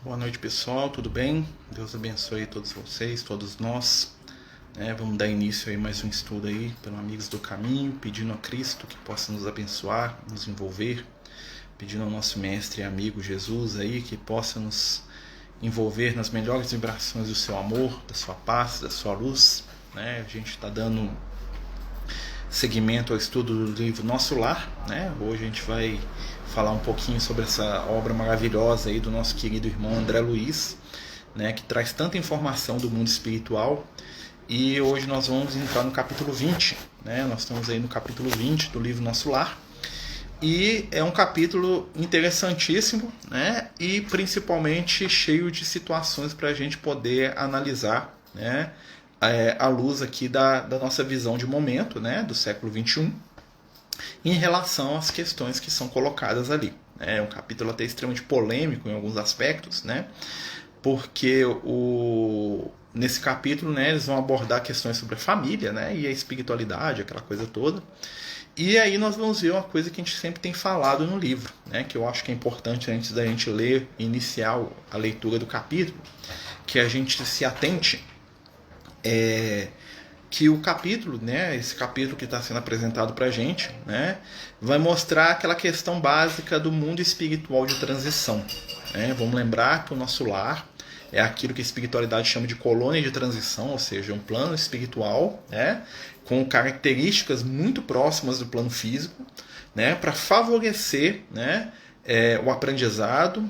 Boa noite, pessoal, tudo bem? Deus abençoe todos vocês, todos nós. Vamos dar início a mais um estudo aí pelo Amigos do Caminho, pedindo a Cristo que possa nos abençoar, nos envolver, pedindo ao nosso mestre e amigo Jesus aí que possa nos envolver nas melhores vibrações do seu amor, da sua paz, da sua luz. A gente está dando seguimento ao estudo do livro Nosso Lar. Hoje a gente vai falar um pouquinho sobre essa obra maravilhosa aí do nosso querido irmão André Luiz, que traz tanta informação do mundo espiritual. E hoje nós vamos entrar no capítulo 20. Nós estamos aí no capítulo 20 do livro Nosso Lar. E é um capítulo interessantíssimo, e principalmente cheio de situações para a gente poder analisar, à luz aqui da nossa visão de momento, do século XXI, em relação às questões que são colocadas ali. É um capítulo até extremamente polêmico em alguns aspectos, porque nesse capítulo eles vão abordar questões sobre a família, e a espiritualidade, aquela coisa toda. E aí nós vamos ver uma coisa que a gente sempre tem falado no livro, que eu acho que é importante antes da gente ler e iniciar a leitura do capítulo, que a gente se atente que o capítulo, esse capítulo que está sendo apresentado para a gente, vai mostrar aquela questão básica do mundo espiritual de transição. Vamos lembrar que o nosso lar é aquilo que a espiritualidade chama de colônia de transição, ou seja, um plano espiritual, com características muito próximas do plano físico, para favorecer o aprendizado,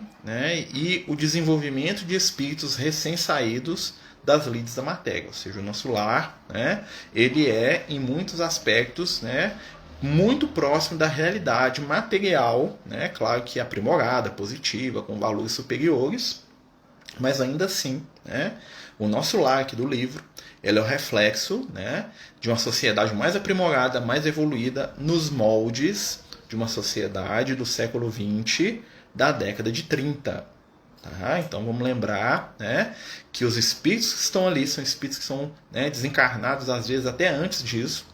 e o desenvolvimento de espíritos recém-saídos das lides da matéria. Ou seja, o nosso lar, ele é, em muitos aspectos, muito próximo da realidade material, claro que aprimorada, positiva, com valores superiores, mas ainda assim, o nosso lar aqui do livro, ele é o reflexo, de uma sociedade mais aprimorada, mais evoluída, nos moldes de uma sociedade do século XX, da década de 30. Então vamos lembrar, que os espíritos que estão ali são espíritos que são desencarnados, às vezes até antes disso,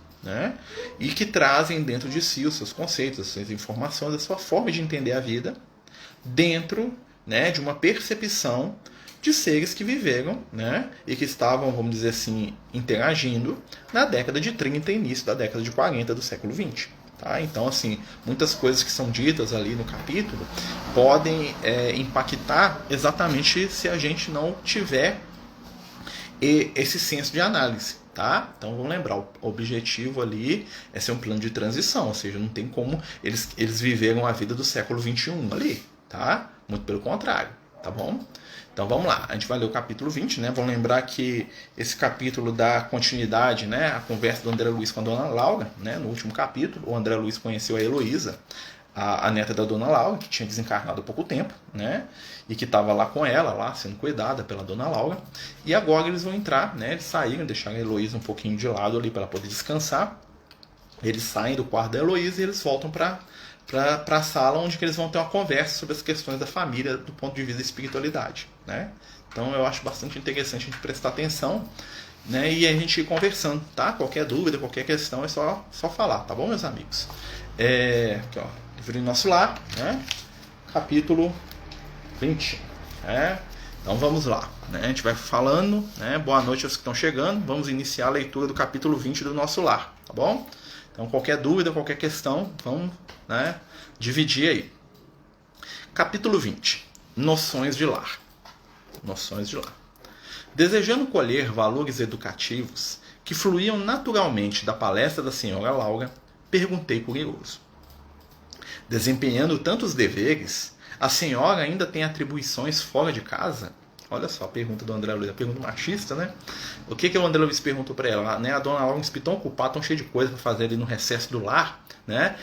e que trazem dentro de si os seus conceitos, as suas informações, a sua forma de entender a vida, dentro de uma percepção de seres que viveram, e que estavam, vamos dizer assim, interagindo na década de 30 e início da década de 40 do século XX. Então, assim, muitas coisas que são ditas ali no capítulo podem impactar exatamente se a gente não tiver esse senso de análise. Então vamos lembrar, o objetivo ali é ser um plano de transição, ou seja, não tem como eles viveram a vida do século XXI ali, muito pelo contrário, tá bom? Então vamos lá, a gente vai ler o capítulo 20, Vamos lembrar que esse capítulo dá continuidade, à conversa do André Luiz com a Dona Laura, no último capítulo. O André Luiz conheceu a Heloísa, a neta da Dona Laura, que tinha desencarnado há pouco tempo, e que estava lá com ela, lá sendo cuidada pela Dona Laura. E agora eles vão entrar, eles saíram, deixaram a Heloísa um pouquinho de lado ali para ela poder descansar. Eles saem do quarto da Heloísa e eles voltam para a sala onde que eles vão ter uma conversa sobre as questões da família do ponto de vista da espiritualidade. Então eu acho bastante interessante a gente prestar atenção, e a gente ir conversando. Qualquer dúvida, qualquer questão é só falar, tá bom, meus amigos? Aqui, ó, livro do Nosso Lar, capítulo 20. Então vamos lá, a gente vai falando, boa noite aos que estão chegando. Vamos iniciar a leitura do capítulo 20 do Nosso Lar, tá bom? Então qualquer dúvida, qualquer questão, vamos dividir aí. Capítulo 20. Noções de lar. Noções de lar. Desejando colher valores educativos que fluíam naturalmente da palestra da senhora Laura, perguntei curioso. Desempenhando tantos deveres, a senhora ainda tem atribuições fora de casa? Olha só a pergunta do André Luiz, a pergunta machista, O que o André Luiz perguntou para ela? A Dona Laura é tão ocupada, tão cheia de coisa para fazer ali no recesso do lar,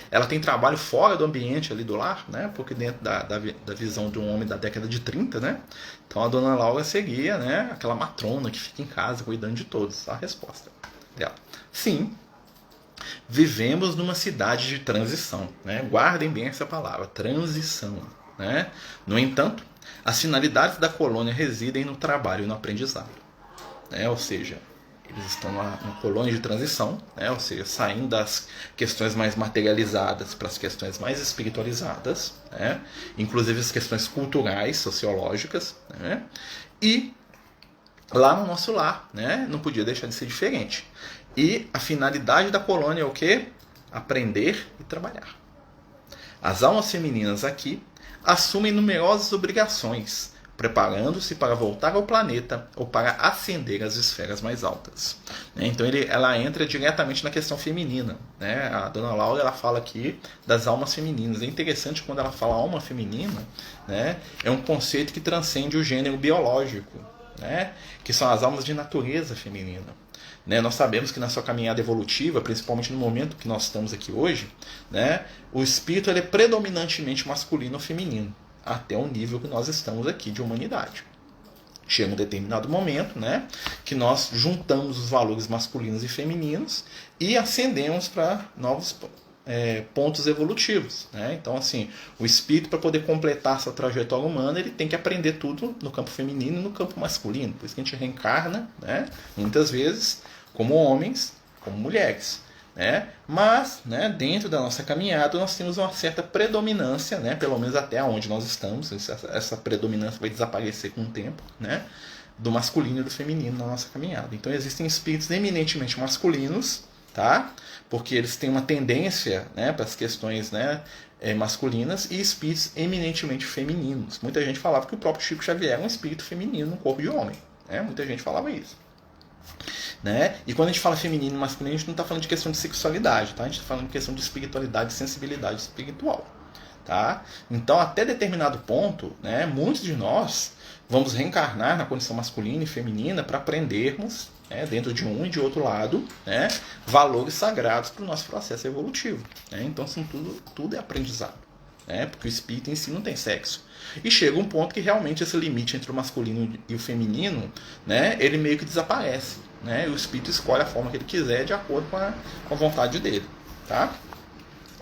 Ela tem trabalho fora do ambiente ali do lar, Porque dentro da visão de um homem da década de 30, Então a Dona Laura seria, aquela matrona que fica em casa cuidando de todos. A resposta dela: sim, vivemos numa cidade de transição, Guardem bem essa palavra, transição, No entanto, as finalidades da colônia residem no trabalho e no aprendizado. Ou seja, Eles estão na colônia de transição, né? Ou seja, saindo das questões mais materializadas para as questões mais espiritualizadas, né? Inclusive as questões culturais, sociológicas, né? E lá no nosso lar, né? Não podia deixar de ser diferente. E a finalidade da colônia é o quê? Aprender e trabalhar. As almas femininas aqui assumem numerosas obrigações, preparando-se para voltar ao planeta ou para ascender às esferas mais altas. Então ela entra diretamente na questão feminina. A dona Laura ela fala aqui das almas femininas. É interessante quando ela fala alma feminina, é um conceito que transcende o gênero biológico, que são as almas de natureza feminina. Nós sabemos que na sua caminhada evolutiva, principalmente no momento que nós estamos aqui hoje, o espírito ele é predominantemente masculino ou feminino, até o nível que nós estamos aqui de humanidade. Chega um determinado momento que nós juntamos os valores masculinos e femininos e ascendemos para novos pontos evolutivos. Então, assim, o espírito, para poder completar essa trajetória humana, ele tem que aprender tudo no campo feminino e no campo masculino. Por isso que a gente reencarna, muitas vezes, como homens, como mulheres. Mas, dentro da nossa caminhada, nós temos uma certa predominância, pelo menos até onde nós estamos. Essa predominância vai desaparecer com o tempo, do masculino e do feminino na nossa caminhada. Então, existem espíritos eminentemente masculinos, tá? Porque eles têm uma tendência para as questões masculinas, e espíritos eminentemente femininos. Muita gente falava que o próprio Chico Xavier era um espírito feminino no corpo de homem. Muita gente falava isso. E quando a gente fala feminino e masculino, a gente não está falando de questão de sexualidade, tá? A gente está falando de questão de espiritualidade e sensibilidade espiritual. Tá? Então, até determinado ponto, muitos de nós vamos reencarnar na condição masculina e feminina para aprendermos, dentro de um e de outro lado, valores sagrados para o nosso processo evolutivo. Então, assim, tudo é aprendizado. Porque o espírito em si não tem sexo. E chega um ponto que realmente esse limite entre o masculino e o feminino, ele meio que desaparece. E o espírito escolhe a forma que ele quiser de acordo com a vontade dele. Tá?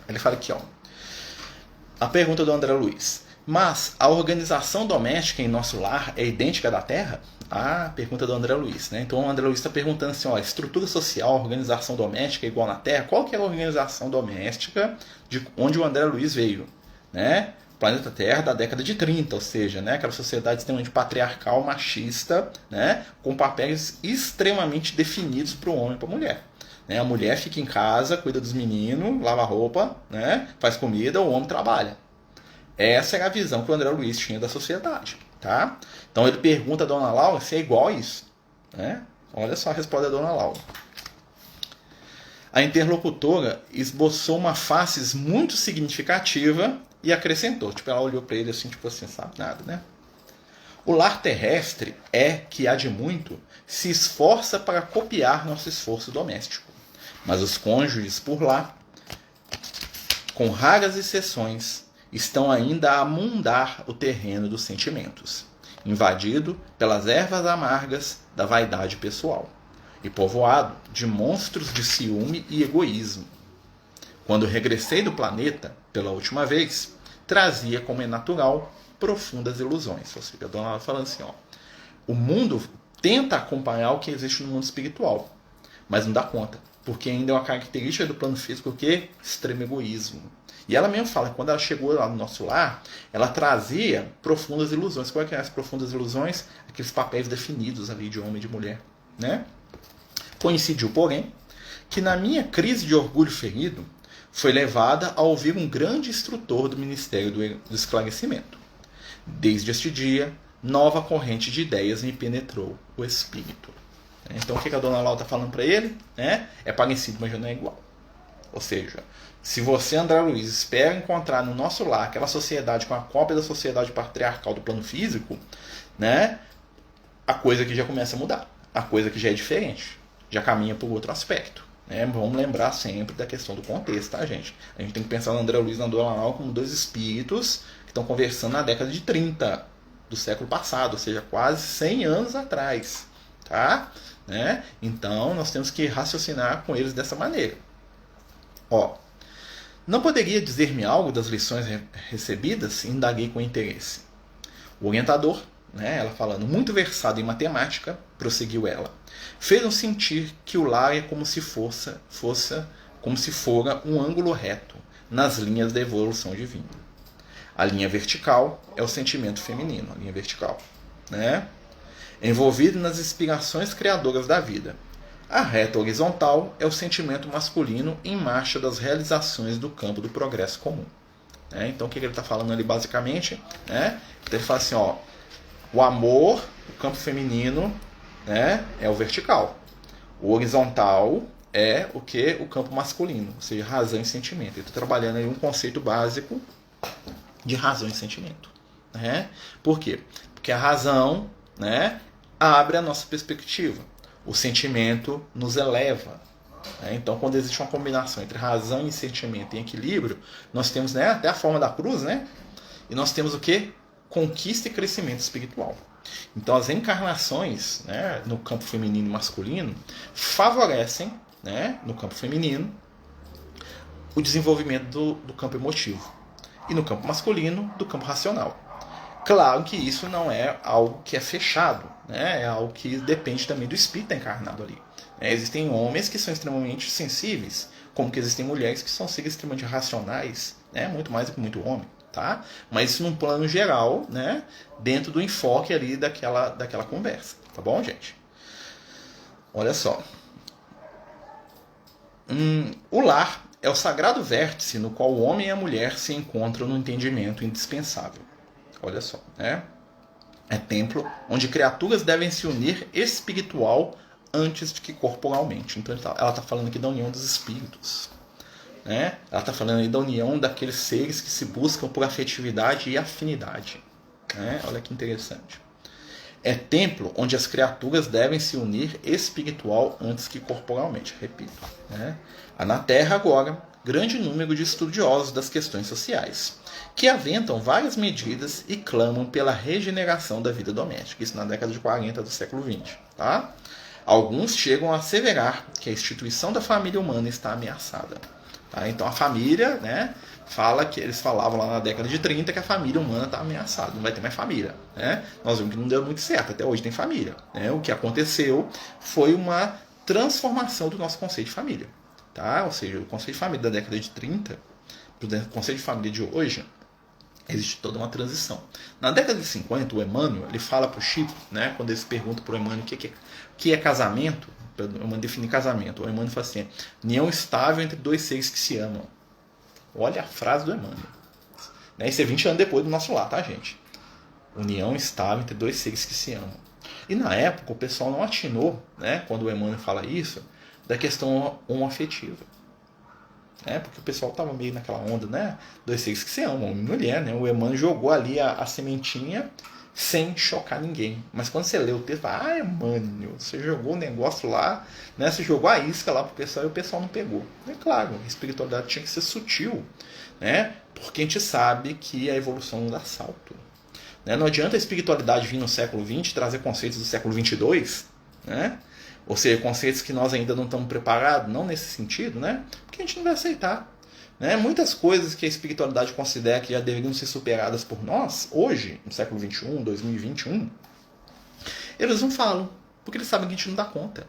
Ele fala aqui, ó. A pergunta do André Luiz. Mas a organização doméstica em nosso lar é idêntica à da Terra? A pergunta do André Luiz. Então o André Luiz está perguntando assim, ó, estrutura social, organização doméstica é igual na Terra? Qual que é a organização doméstica de onde o André Luiz veio? Planeta Terra da década de 30, ou seja, aquela sociedade extremamente patriarcal, machista, com papéis extremamente definidos para o homem e para a mulher. A mulher fica em casa, cuida dos meninos, lava roupa, faz comida, o homem trabalha. Essa era a visão que o André Luiz tinha da sociedade. Tá? Então ele pergunta a Dona Laura se é igual a isso. Olha só a resposta da Dona Laura. A interlocutora esboçou uma face muito significativa e acrescentou. Ela olhou para ele assim, sabe nada, O lar terrestre que há de muito, se esforça para copiar nosso esforço doméstico. Mas os cônjuges por lá, com raras exceções, estão ainda a mundar o terreno dos sentimentos, invadido pelas ervas amargas da vaidade pessoal e povoado de monstros de ciúme e egoísmo. Quando regressei do planeta pela última vez, trazia, como é natural, profundas ilusões. Ou seja, a dona Laura falando assim, ó, o mundo tenta acompanhar o que existe no mundo espiritual, mas não dá conta, porque ainda é uma característica do plano físico que é extremo egoísmo. E ela mesmo fala que quando ela chegou lá no nosso lar, ela trazia profundas ilusões. Qual é que é as profundas ilusões? Aqueles papéis definidos ali de homem e de mulher. Coincidiu, porém, que na minha crise de orgulho ferido, foi levada a ouvir um grande instrutor do Ministério do Esclarecimento. Desde este dia, nova corrente de ideias me penetrou o espírito. Então o que a dona Laura está falando para ele? É parecido, mas já não é igual. Ou seja, se você, André Luiz, espera encontrar no nosso lar aquela sociedade com a cópia da sociedade patriarcal do plano físico, a coisa que já começa a mudar. A coisa que já é diferente. Já caminha para o outro aspecto. Vamos lembrar sempre da questão do contexto, tá, gente? A gente tem que pensar no André Luiz e na dona Laura como dois espíritos que estão conversando na década de 30 do século passado, ou seja, quase 100 anos atrás. Tá? Então, nós temos que raciocinar com eles dessa maneira. Não poderia dizer-me algo das lições recebidas? Indaguei com interesse. O orientador né? Ela falando, muito versado em matemática, prosseguiu ela, fez-nos sentir que o lar é como se como se fora um ângulo reto nas linhas da evolução divina. A linha vertical é o sentimento feminino, a linha vertical, né? Envolvido nas inspirações criadoras da vida. A reta horizontal é o sentimento masculino em marcha das realizações do campo do progresso comum. Então o que ele está falando ali basicamente? Então, ele fala assim, ó, o amor, o campo feminino, né, é o vertical. O horizontal é o que? O campo masculino, ou seja, razão e sentimento. Ele está trabalhando aí um conceito básico de razão e sentimento. Né? Por quê? Porque a razão, né, abre a nossa perspectiva. O sentimento nos eleva. Né? Então, quando existe uma combinação entre razão e sentimento em equilíbrio, nós temos, né, até a forma da cruz, né? E nós temos o quê? Conquista e crescimento espiritual. Então, as encarnações, né, no campo feminino e masculino favorecem, né, no campo feminino, o desenvolvimento do campo emotivo. E no campo masculino, do campo racional. Claro que isso não é algo que é fechado, né? É algo que depende também do espírito encarnado ali. Existem homens que são extremamente sensíveis, como que existem mulheres que são seres extremamente racionais, né? Muito mais do que muito homem. Tá? Mas isso num plano geral, né? Dentro do enfoque ali daquela conversa. Tá bom, gente? Olha só. O lar é o sagrado vértice no qual o homem e a mulher se encontram no entendimento indispensável. Olha só, né? É templo onde criaturas devem se unir espiritual antes de que corporalmente. Então ela está falando aqui da união dos espíritos. Né? Ela está falando aí da união daqueles seres que se buscam por afetividade e afinidade. Né? Olha que interessante. É templo onde as criaturas devem se unir espiritual antes que corporalmente. Repito. Né? Há na Terra agora grande número de estudiosos das questões sociais, que aventam várias medidas e clamam pela regeneração da vida doméstica. Isso na década de 40 do século XX. Tá? Alguns chegam a asseverar que a instituição da família humana está ameaçada. Tá? Então a família, né, fala que eles falavam lá na década de 30 que a família humana está ameaçada, não vai ter mais família. Né? Nós vimos que não deu muito certo, até hoje tem família. Né? O que aconteceu foi uma transformação do nosso conceito de família. Tá? Ou seja, o conceito de família da década de 30 para o conceito de família de hoje, existe toda uma transição. Na década de 50, o Emmanuel ele fala para o Chico, né, quando eles perguntam para o Emmanuel o que é casamento, o Emmanuel define casamento. O Emmanuel fala assim, união estável entre dois seres que se amam. Olha a frase do Emmanuel. Né? Isso é 20 anos depois do nosso lar, tá, gente? União estável entre dois seres que se amam. E na época o pessoal não atinou, né, quando o Emmanuel fala isso, da questão homoafetiva. Porque o pessoal estava meio naquela onda, né? Dois seres que se amam, homem e mulher, né? O Emmanuel jogou ali a sementinha sem chocar ninguém. Mas quando você lê o texto, Emmanuel, você jogou o negócio lá, né? Você jogou a isca lá pro pessoal e o pessoal não pegou. É claro, a espiritualidade tinha que ser sutil, né? Porque a gente sabe que a evolução não dá salto. Né? Não adianta a espiritualidade vir no século XX trazer conceitos do século XXII, né? Ou seja, conceitos que nós ainda não estamos preparados, não nesse sentido, né? Porque a gente não vai aceitar. Né? Muitas coisas que a espiritualidade considera que já deveriam ser superadas por nós, hoje, no século XXI, 2021, eles não falam, porque eles sabem que a gente não dá conta.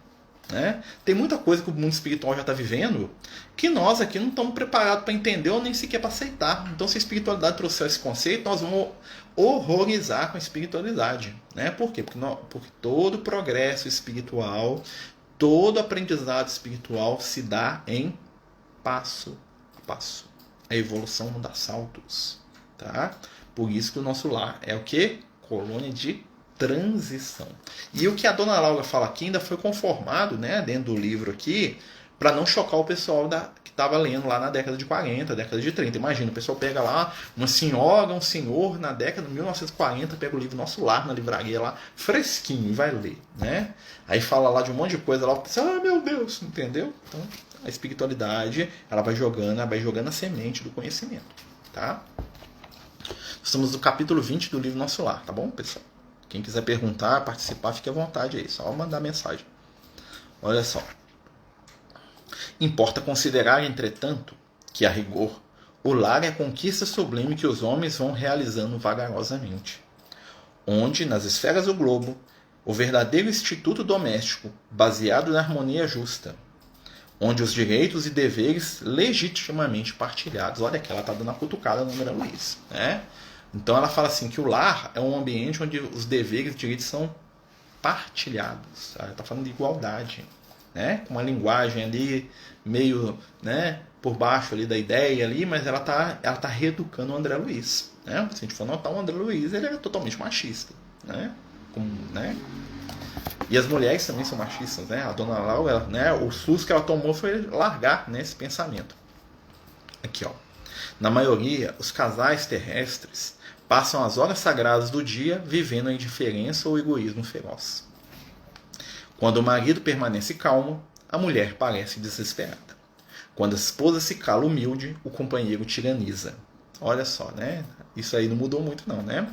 Né? Tem muita coisa que o mundo espiritual já está vivendo que nós aqui não estamos preparados para entender ou nem sequer para aceitar. Então, se a espiritualidade trouxer esse conceito, nós vamos horrorizar com a espiritualidade. Né? Por quê? Porque todo progresso espiritual, todo aprendizado espiritual se dá em passo a passo. A evolução não dá saltos. Tá? Por isso que o nosso lar é o quê? Colônia de transição. E o que a dona Laura fala aqui ainda foi conformado, né, dentro do livro aqui, para não chocar o pessoal que estava lendo lá na década de 40, década de 30. Imagina, o pessoal pega lá uma senhora, um senhor, na década de 1940, pega o livro Nosso Lar na livraria lá, fresquinho, e vai ler. Né? Aí fala lá de um monte de coisa lá, o pessoal, meu Deus, entendeu? Então, a espiritualidade, ela vai jogando a semente do conhecimento. Tá? Estamos no capítulo 20 do livro Nosso Lar, tá bom, pessoal? Quem quiser perguntar, participar, fique à vontade aí. Só mandar mensagem. Olha só. Importa considerar, entretanto, que, a rigor, o lar é a conquista sublime que os homens vão realizando vagarosamente. onde, nas esferas do globo, o verdadeiro instituto doméstico, baseado na harmonia justa, onde os direitos e deveres legitimamente partilhados. Olha aqui, ela está dando a cutucada no André Luiz, né? Então ela fala assim que o lar é um ambiente onde os deveres e direitos são partilhados. Ela está falando de igualdade, né? Com uma linguagem ali meio, né, por baixo ali da ideia ali, mas ela tá reeducando o André Luiz, né? Se a gente for notar, o André Luiz ele é totalmente machista, né? Né? E as mulheres também são machistas, né? A dona Laura, né, o susto que ela tomou foi largar, né, esse pensamento. Aqui, ó. Na maioria, os casais terrestres passam as horas sagradas do dia vivendo a indiferença ou egoísmo feroz. Quando o marido permanece calmo, a mulher parece desesperada. Quando a esposa se cala humilde, o companheiro tiraniza. Olha só, né? Isso aí não mudou muito não, né?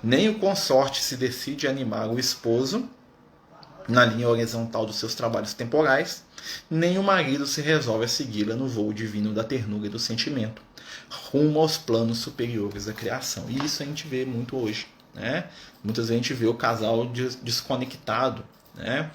Nem o consorte se decide a animar o esposo na linha horizontal dos seus trabalhos temporais, nem o marido se resolve a segui-la no voo divino da ternura e do sentimento, rumo aos planos superiores da criação. E isso a gente vê muito hoje, né? Muitas vezes a gente vê o casal desconectado, né?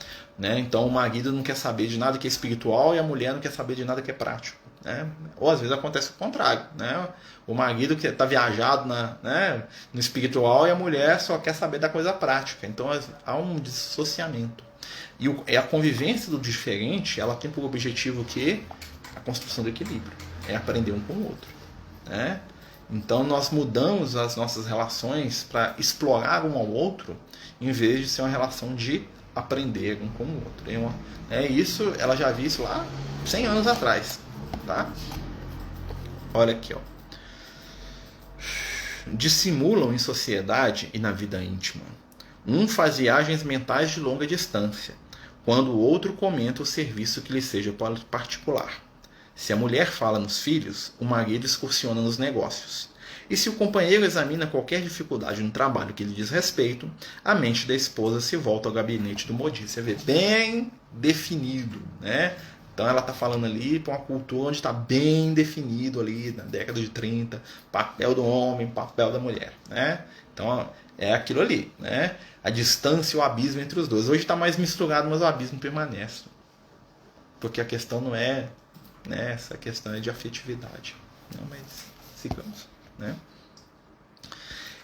Então o marido não quer saber de nada que é espiritual e a mulher não quer saber de nada que é prático, né? Ou às vezes acontece o contrário, né? O marido que está viajado né, no espiritual e a mulher só quer saber da coisa prática. Então há um dissociamento. E a convivência do diferente, ela tem por objetivo que a construção do equilíbrio, é aprender um com o outro, né? Então nós mudamos as nossas relações para explorar um ao outro, em vez de ser uma relação de aprender um com o outro. Isso, ela já viu isso lá 100 anos atrás, tá? Olha aqui, ó. Dissimulam em sociedade e na vida íntima. Um faz viagens mentais de longa distância, quando o outro comenta o serviço que lhe seja particular. Se a mulher fala nos filhos, o marido excursiona nos negócios. E se o companheiro examina qualquer dificuldade no trabalho que lhe diz respeito, a mente da esposa se volta ao gabinete do modismo. Você vê bem definido, né? Então ela está falando ali para uma cultura onde está bem definido ali, na década de 30, papel do homem, papel da mulher, né? Então é aquilo ali, né? A distância e o abismo entre os dois. Hoje está mais misturado, mas o abismo permanece. Porque a questão não é, né, essa questão é de afetividade. Não, mas sigamos, né?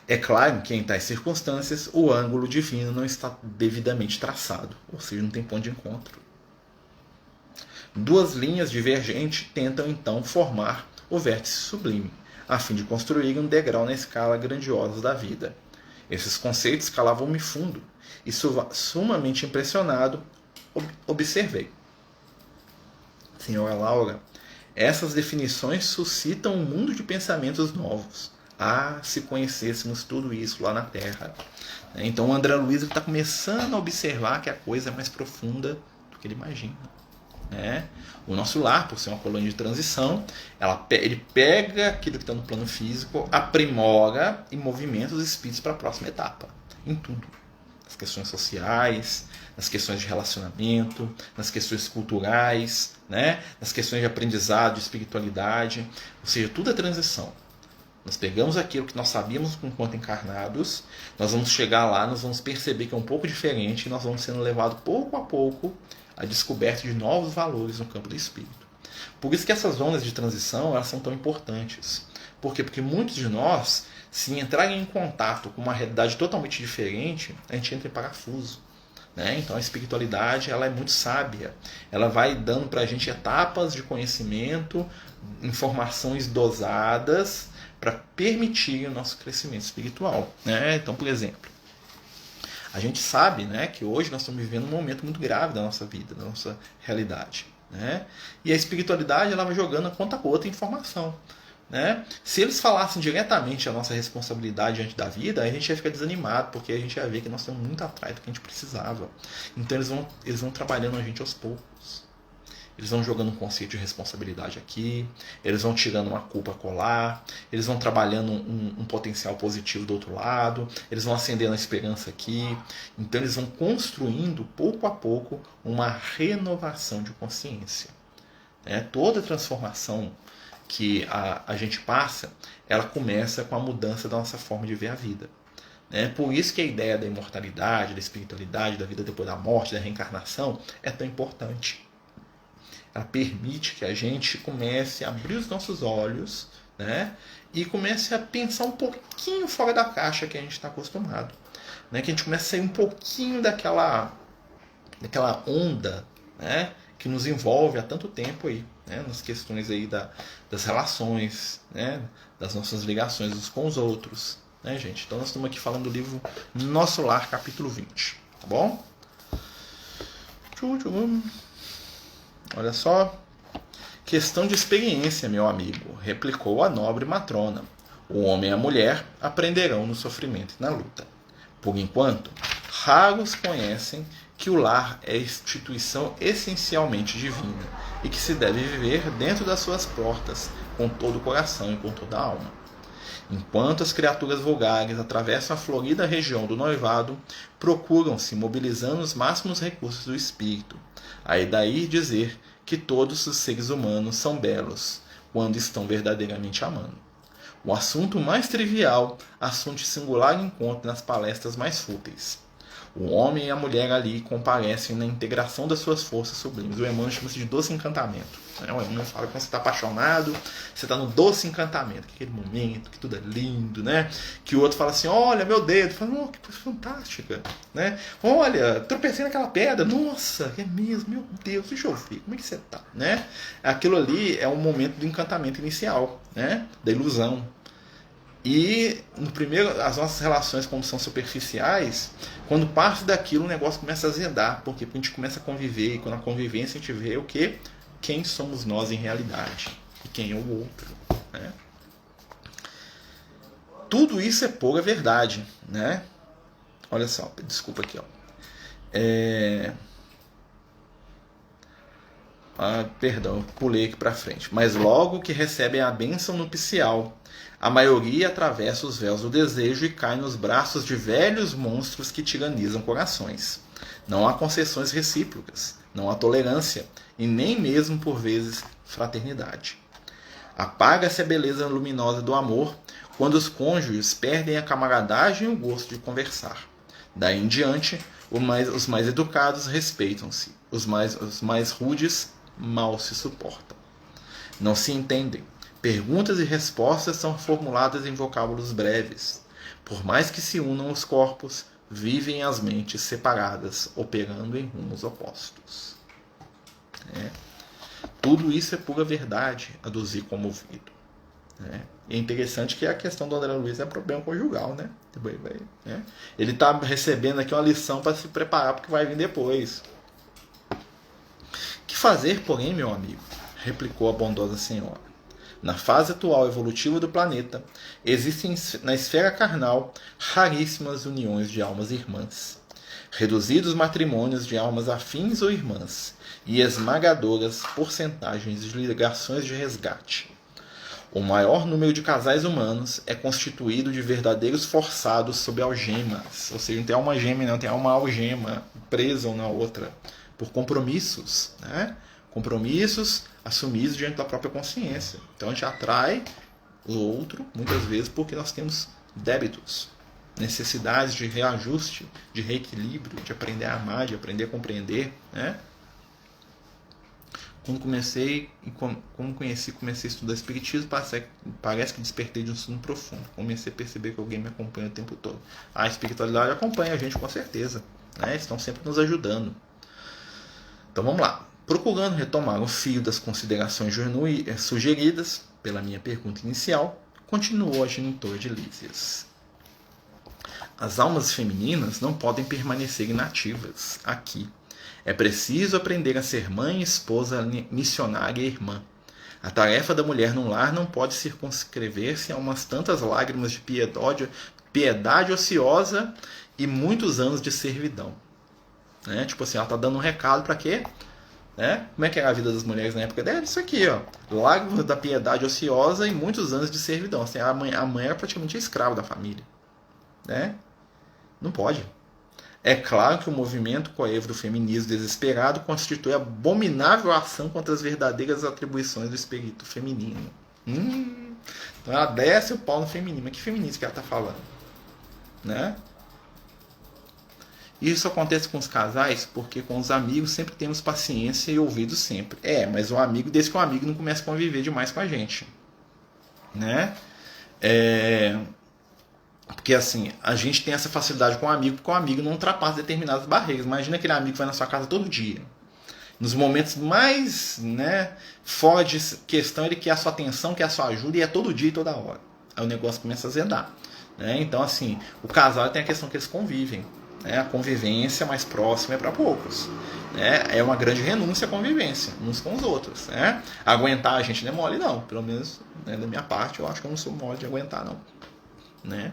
É claro que em tais circunstâncias o ângulo divino não está devidamente traçado, ou seja, não tem ponto de encontro. Duas linhas divergentes tentam então formar o vértice sublime, a fim de construir um degrau na escala grandiosa da vida. Esses conceitos calavam-me fundo e, sumamente impressionado, observei. Senhora Laura, essas definições suscitam um mundo de pensamentos novos. Ah, se conhecêssemos tudo isso lá na Terra. Então o André Luiz está começando a observar que a coisa é mais profunda do que ele imagina. O nosso lar, por ser uma colônia de transição, ele pega aquilo que está no plano físico, aprimora e movimenta os espíritos para a próxima etapa, em tudo. Nas questões sociais, nas questões de relacionamento, nas questões culturais, nas questões de aprendizado, de espiritualidade, ou seja, tudo é transição. Nós pegamos aquilo que nós sabíamos enquanto encarnados, nós vamos chegar lá, nós vamos perceber que é um pouco diferente e nós vamos sendo levados pouco a pouco a descoberta de novos valores no campo do espírito. Por isso que essas zonas de transição elas são tão importantes. Por quê? Porque muitos de nós, se entrarem em contato com uma realidade totalmente diferente, a gente entra em parafuso. Então a espiritualidade ela é muito sábia. Ela vai dando para a gente etapas de conhecimento, informações dosadas para permitir o nosso crescimento espiritual. Então, por exemplo, a gente sabe, que hoje nós estamos vivendo um momento muito grave da nossa vida, da nossa realidade. E a espiritualidade ela vai jogando a conta gota informação. Se eles falassem diretamente a nossa responsabilidade diante da vida, a gente ia ficar desanimado, porque a gente ia ver que nós estamos muito atrás do que a gente precisava. Então eles vão trabalhando a gente aos poucos. Eles vão jogando um conceito de responsabilidade aqui, eles vão tirando uma culpa colar, eles vão trabalhando um potencial positivo do outro lado, eles vão acendendo a esperança aqui. Então eles vão construindo, pouco a pouco, uma renovação de consciência. Toda transformação que a gente passa, ela começa com a mudança da nossa forma de ver a vida. né? Por isso que a ideia da imortalidade, da espiritualidade, da vida depois da morte, da reencarnação é tão importante. Ela permite que a gente comece a abrir os nossos olhos, né? E comece a pensar um pouquinho fora da caixa que a gente está acostumado, né? Que a gente comece a sair um pouquinho daquela onda, né? Que nos envolve há tanto tempo aí, né? Nas questões aí das relações, né? Das nossas ligações uns com os outros, né, gente? Então nós estamos aqui falando do livro Nosso Lar, capítulo 20, tá bom? Olha só. Questão de experiência, meu amigo, replicou a nobre matrona. O homem e a mulher aprenderão no sofrimento e na luta. Por enquanto, raros conhecem que o lar é instituição essencialmente divina e que se deve viver dentro das suas portas, com todo o coração e com toda a alma. Enquanto as criaturas vulgares atravessam a florida região do noivado, procuram-se mobilizando os máximos recursos do espírito. Aí daí dizer que todos os seres humanos são belos, quando estão verdadeiramente amando. O assunto mais trivial, assunto de singular encontro nas palestras mais fúteis. O homem e a mulher ali comparecem na integração das suas forças sublimes. O Emmanuel chama-se de doce encantamento. O Emmanuel fala que quando você está apaixonado, você está no doce encantamento, aquele momento que tudo é lindo, né? Que o outro fala assim, olha meu dedo, fala, oh, que coisa fantástica, né? Olha, tropecei naquela pedra, nossa, é mesmo, meu Deus, deixa eu ver, como é que você está, né? Aquilo ali é um momento do encantamento inicial, né? Da ilusão. E no primeiro, as nossas relações, como são superficiais, quando parte daquilo o negócio começa a azedar, porque a gente começa a conviver, e quando a convivência a gente vê o quê? Quem somos nós em realidade e quem é o outro, né? Tudo isso é pura verdade, né? Olha só, desculpa aqui, ó. Perdão, pulei aqui para frente. Mas logo que recebem a bênção nupcial, a maioria atravessa os véus do desejo e cai nos braços de velhos monstros que tiranizam corações. Não há concessões recíprocas, não há tolerância e nem mesmo, por vezes, fraternidade. Apaga-se a beleza luminosa do amor quando os cônjuges perdem a camaradagem e o gosto de conversar. Daí em diante, os mais educados respeitam-se, os mais rudes mal se suportam. Não se entendem. Perguntas e respostas são formuladas em vocábulos breves. Por mais que se unam os corpos, vivem as mentes separadas, operando em rumos opostos. Tudo isso é pura verdade, aduzir comovido. E é interessante que a questão do André Luiz é problema conjugal, né? Ele está recebendo aqui uma lição para se preparar para o que vai vir depois. Que fazer, porém, meu amigo? Replicou a bondosa senhora. Na fase atual evolutiva do planeta, existem na esfera carnal raríssimas uniões de almas irmãs, reduzidos matrimônios de almas afins ou irmãs, e esmagadoras porcentagens de ligações de resgate. O maior número de casais humanos é constituído de verdadeiros forçados sob algemas, ou seja, não tem alma gêmea, não tem alma algema presa uma na outra, por compromissos, né? Compromissos assumidos diante da própria consciência. Então a gente atrai o outro, muitas vezes, porque nós temos débitos, necessidades de reajuste, de reequilíbrio, de aprender a amar, de aprender a compreender, né? Quando comecei a estudar Espiritismo, parece que despertei de um sono profundo. Comecei a perceber que alguém me acompanha o tempo todo. A espiritualidade acompanha a gente com certeza, né? Estão sempre nos ajudando. Então vamos lá. Procurando retomar o fio das considerações sugeridas pela minha pergunta inicial, continuou a genitora de Lísias. As almas femininas não podem permanecer inativas aqui. É preciso aprender a ser mãe, esposa, missionária e irmã. A tarefa da mulher no lar não pode circunscrever-se a umas tantas lágrimas de piedade ociosa e muitos anos de servidão. Né? Tipo assim, ela está dando um recado para quê? Né? Como é que era a vida das mulheres na época dela? Isso aqui, ó. Lágrimas da piedade ociosa e muitos anos de servidão. Assim, a mãe era praticamente escrava da família. Né? Não pode. É claro que o movimento coevo do feminismo desesperado constitui abominável ação contra as verdadeiras atribuições do espírito feminino. Então ela desce o pau no feminino. Mas que feminismo que ela está falando? né? Isso acontece com os casais porque com os amigos sempre temos paciência e ouvido sempre. Mas o amigo, desde que o amigo não comece a conviver demais com a gente, né? Porque assim, a gente tem essa facilidade com o amigo porque o amigo não ultrapassa determinadas barreiras. Imagina aquele amigo que vai na sua casa todo dia. Nos momentos mais, né, fora de questão, ele quer a sua atenção, quer a sua ajuda, e é todo dia e toda hora. Aí o negócio começa a azedar, né? Então assim, o casal tem a questão que eles convivem, né? A convivência mais próxima é para poucos, né? É uma grande renúncia à convivência uns com os outros, né? Aguentar a gente não é mole não, pelo menos, né, da minha parte eu acho que eu não sou mole de aguentar não, né?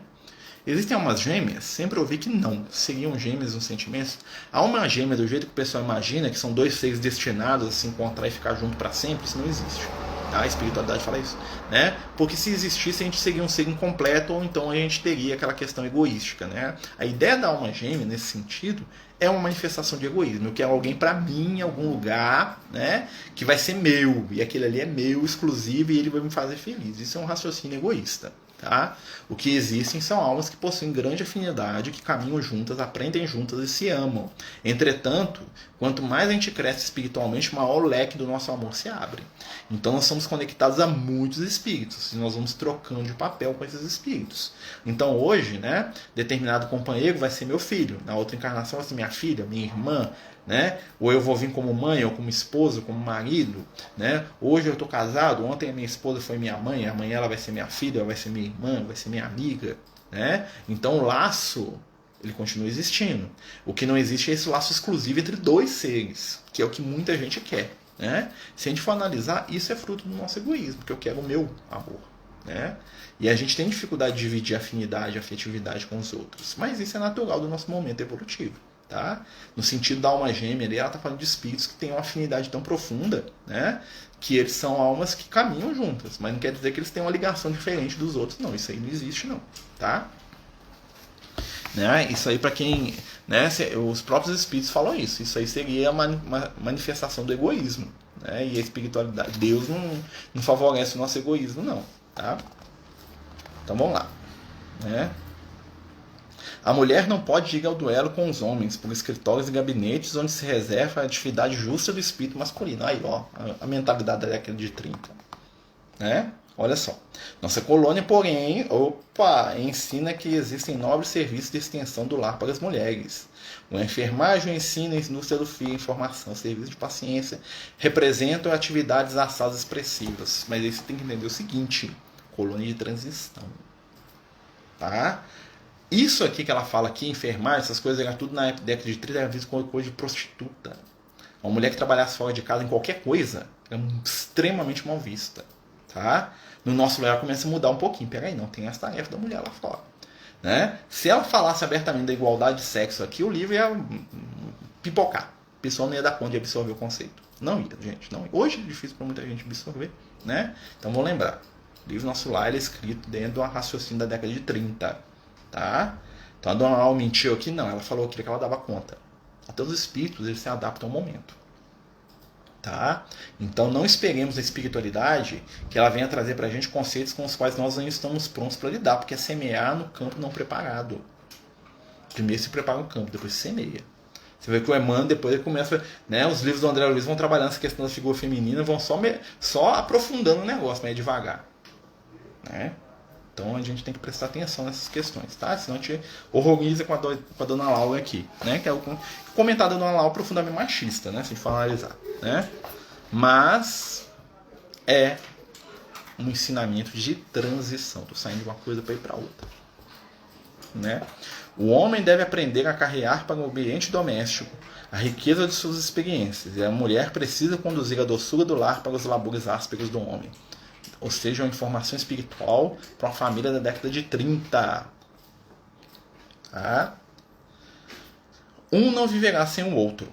Existem almas gêmeas? Sempre ouvi que não. Seriam gêmeas nos sentimentos? A alma gêmea, do jeito que o pessoal imagina, que são dois seres destinados a se encontrar e ficar junto para sempre, isso não existe. Tá? A espiritualidade fala isso, né? Porque se existisse, a gente seria um ser incompleto, ou então a gente teria aquela questão egoística, né? A ideia da alma gêmea, nesse sentido, é uma manifestação de egoísmo. Eu quero alguém para mim, em algum lugar, né? Que vai ser meu, e aquele ali é meu, exclusivo, e ele vai me fazer feliz. Isso é um raciocínio egoísta. Tá? O que existem são almas que possuem grande afinidade, que caminham juntas, aprendem juntas e se amam. Entretanto, quanto mais a gente cresce espiritualmente, maior o leque do nosso amor se abre. Então nós somos conectados a muitos espíritos e nós vamos trocando de papel com esses espíritos. Então hoje, né, determinado companheiro vai ser meu filho, na outra encarnação vai ser minha filha, minha irmã, né? Ou eu vou vir como mãe, ou como esposa, como marido, né? Hoje eu estou casado, ontem a minha esposa foi minha mãe, amanhã ela vai ser minha filha, ela vai ser minha irmã, vai ser minha amiga, né? Então o laço, ele continua existindo. O que não existe é esse laço exclusivo entre dois seres, que é o que muita gente quer, né? Se a gente for analisar, isso é fruto do nosso egoísmo, porque eu quero o meu amor, né? E a gente tem dificuldade de dividir afinidade, afetividade com os outros, mas isso é natural do nosso momento evolutivo. Tá? No sentido da alma gêmea, ela está falando de espíritos que têm uma afinidade tão profunda, né? Que eles são almas que caminham juntas, mas não quer dizer que eles têm uma ligação diferente dos outros, não. Isso aí não existe, não. Tá? Né? Isso aí, para quem, né? Os próprios espíritos falam isso. Isso aí seria uma manifestação do egoísmo, né? E a espiritualidade, Deus não favorece o nosso egoísmo, não. Tá? Então vamos lá, né? A mulher não pode ir ao duelo com os homens, por escritórios e gabinetes onde se reserva a atividade justa do espírito masculino. Aí, ó, a mentalidade da década de 30. Né? Olha só. Nossa colônia, porém, ensina que existem nobres serviços de extensão do lar para as mulheres. A enfermagem, o ensino, a indústria do fio, a informação, serviço de paciência, representam atividades assadas expressivas. Mas aí você tem que entender o seguinte, colônia de transição. Tá? Isso aqui que ela fala aqui, enfermagem, essas coisas, era tudo na década de 30, era visto como coisa de prostituta. Uma mulher que trabalhasse fora de casa em qualquer coisa, era extremamente mal vista. Tá? No nosso lugar começa a mudar um pouquinho. Peraí, não tem as tarefas da mulher lá fora. Né? Se ela falasse abertamente da igualdade de sexo aqui, o livro ia pipocar. O pessoal não ia dar conta de absorver o conceito. Não ia, gente. Não ia. Hoje é difícil para muita gente absorver. Né? Então vamos lembrar. O livro Nosso Lar ele é escrito dentro do raciocínio da década de 30. Tá? Então a Dona Al mentiu aqui? Não, ela falou aquilo que ela dava conta. Até os espíritos eles se adaptam ao momento. Tá? Então não esperemos a espiritualidade que ela venha trazer para a gente conceitos com os quais nós não estamos prontos para lidar, porque é semear no campo não preparado. Primeiro se prepara o campo, depois se semeia. Você vê que o Emmanuel depois ele começa, né, os livros do André Luiz vão trabalhando essa questão da figura feminina, vão só aprofundando o negócio, mas é devagar. Né? Então a gente tem que prestar atenção nessas questões, tá? Senão a gente horroriza com a Dona Laura aqui, né? Que é o comentário da Dona Laura profundamente machista, né? Se a gente for analisar, né? Mas é um ensinamento de transição. Tô saindo de uma coisa para ir para outra, né? O homem deve aprender a carrear para o ambiente doméstico a riqueza de suas experiências, e a mulher precisa conduzir a doçura do lar para os labores ásperos do homem. Ou seja, uma informação espiritual para uma família da década de 30. Tá? Um não viverá sem o outro.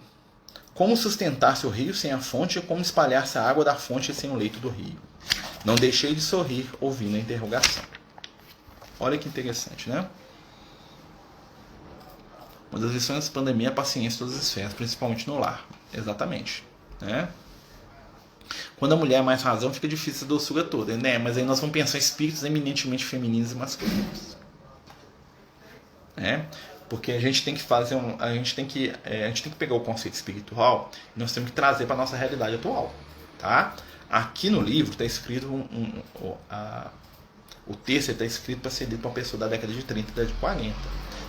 Como sustentar-se o rio sem a fonte e como espalhar-se a água da fonte sem o leito do rio. Não deixei de sorrir ouvindo a interrogação. Olha que interessante, né? Uma das lições da pandemia é a paciência em todas as esferas, principalmente no lar. Exatamente. Né? Quando a mulher é mais razão, fica difícil a doçura toda, né? Mas aí nós vamos pensar em espíritos eminentemente femininos e masculinos. né? Porque a gente tem que fazer a gente tem que pegar o conceito espiritual e nós temos que trazer para a nossa realidade atual, tá? Aqui no livro está escrito o texto está escrito para ser lido para uma pessoa da década de 30 e da de 40.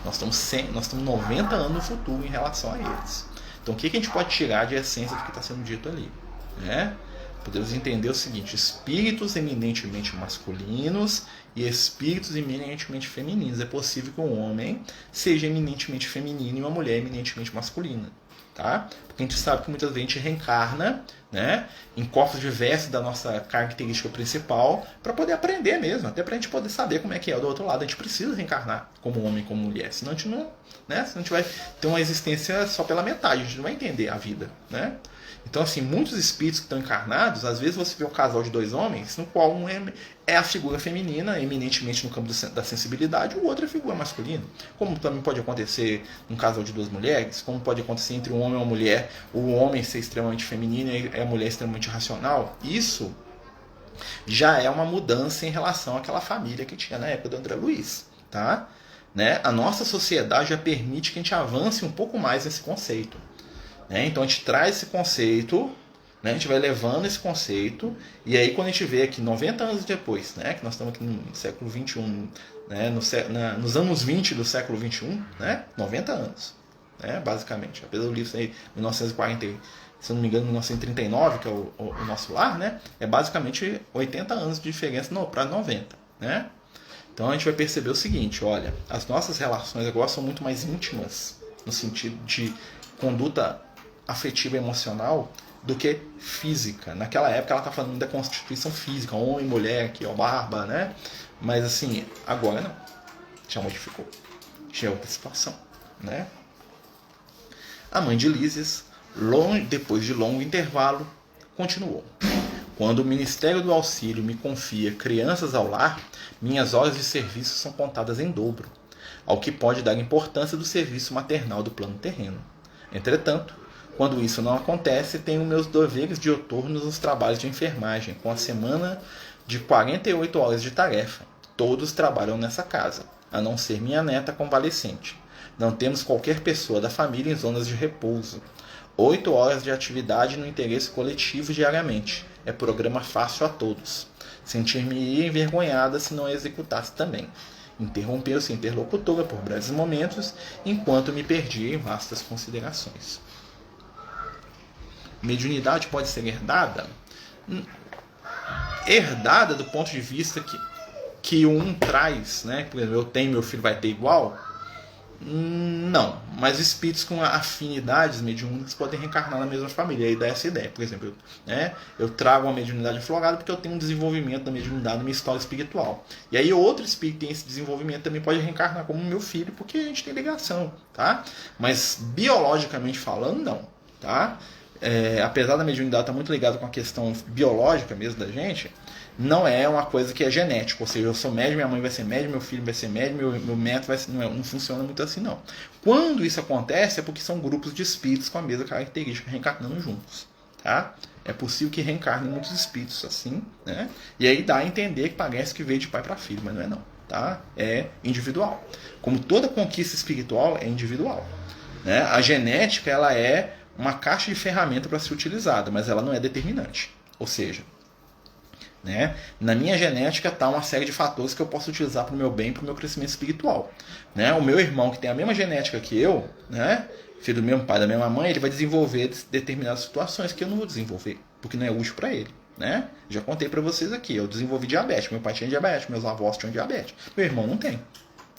Nós estamos 90 anos no futuro em relação a eles. Então o que a gente pode tirar de essência do que está sendo dito ali, né? Podemos entender o seguinte: espíritos eminentemente masculinos e espíritos eminentemente femininos. É possível que um homem seja eminentemente feminino e uma mulher eminentemente masculina, tá? Porque a gente sabe que muitas vezes a gente reencarna, né, em corpos diversos da nossa característica principal para poder aprender mesmo, até para a gente poder saber como é que é do outro lado. A gente precisa reencarnar como homem e como mulher, senão a gente não, né, senão a gente vai ter uma existência só pela metade, a gente não vai entender a vida, né? Então, assim, muitos espíritos que estão encarnados, às vezes você vê um casal de dois homens, no qual um é a figura feminina, eminentemente no campo da sensibilidade, o outro é a figura masculina. Como também pode acontecer num casal de duas mulheres, como pode acontecer entre um homem e uma mulher, o homem ser extremamente feminino e a mulher extremamente racional. Isso já é uma mudança em relação àquela família que tinha na época do André Luiz, tá? Né? A nossa sociedade já permite que a gente avance um pouco mais nesse conceito. Então a gente traz esse conceito, né? A gente vai levando esse conceito, e aí quando a gente vê aqui 90 anos depois, né? Que nós estamos aqui no século XXI, né? Nos anos 20 do século XXI, né? 90 anos, né? Basicamente. Apesar do livro sair em 1940, se eu não me engano, 1939, que é o nosso lar, né? É basicamente 80 anos de diferença para 90, né? Então a gente vai perceber o seguinte: olha, as nossas relações agora são muito mais íntimas, no sentido de conduta afetiva e emocional, do que física. Naquela época ela está falando da constituição física, homem, mulher, aqui, ó, barba, né? Mas assim, agora não. Já modificou. Já é outra situação, né? A mãe de Lísias, depois de longo intervalo, continuou: quando o Ministério do Auxílio me confia crianças ao lar, minhas horas de serviço são contadas em dobro, ao que pode dar importância do serviço maternal do plano terreno. Entretanto, quando isso não acontece, tenho meus deveres dioturnos nos trabalhos de enfermagem, com a semana de 48 horas de tarefa. Todos trabalham nessa casa, a não ser minha neta convalescente. Não temos qualquer pessoa da família em zonas de repouso. 8 horas de atividade no interesse coletivo diariamente. É programa fácil a todos. Sentir-me-ia envergonhada se não executasse também. Interrompeu-se a interlocutora por breves momentos, enquanto me perdia em vastas considerações. Mediunidade pode ser herdada? Herdada do ponto de vista que um traz, né? Por exemplo, eu tenho, meu filho vai ter igual? Não, mas espíritos com afinidades mediúnicas podem reencarnar na mesma família. Aí dá essa ideia. Por exemplo, eu trago uma mediunidade aflorada porque eu tenho um desenvolvimento da mediunidade na minha história espiritual. E aí outro espírito que tem esse desenvolvimento também pode reencarnar como meu filho, porque a gente tem ligação, tá? Mas biologicamente falando, não, tá? Apesar da mediunidade estar muito ligada com a questão biológica mesmo da gente, não é uma coisa que é genética, ou seja, eu sou médium, minha mãe vai ser médium, meu filho vai ser médium, meu neto vai ser... Não funciona muito assim, não. Quando isso acontece é porque são grupos de espíritos com a mesma característica reencarnando juntos, tá? É possível que reencarnem muitos espíritos assim, né? E aí dá a entender que parece que veio de pai para filho, mas não é não, tá? É individual. Como toda conquista espiritual é individual, né? A genética, ela é uma caixa de ferramenta para ser utilizada, mas ela não é determinante. Ou seja, né, na minha genética está uma série de fatores que eu posso utilizar para o meu bem e para o meu crescimento espiritual. Né? O meu irmão, que tem a mesma genética que eu, né, filho do mesmo pai, da mesma mãe, ele vai desenvolver determinadas situações que eu não vou desenvolver, porque não é útil para ele. Né? Já contei para vocês aqui, eu desenvolvi diabetes, meu pai tinha diabetes, meus avós tinham diabetes, meu irmão não tem.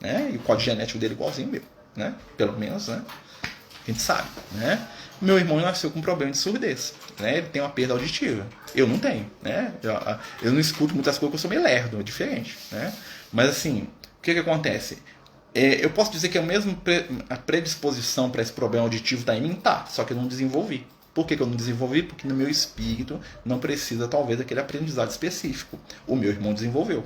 Né? E o código genético dele é igualzinho meu, né? Pelo menos, né? A gente sabe, né? Meu irmão nasceu com um problema de surdez, né? Ele tem uma perda auditiva. Eu não tenho, né? Eu não escuto muitas coisas, porque eu sou meio lerdo, é diferente, né? Mas assim, o que acontece? Eu posso dizer que a predisposição para esse problema auditivo está em mim? Tá, só que eu não desenvolvi. Por que eu não desenvolvi? Porque no meu espírito não precisa, talvez, daquele aprendizado específico. O meu irmão desenvolveu.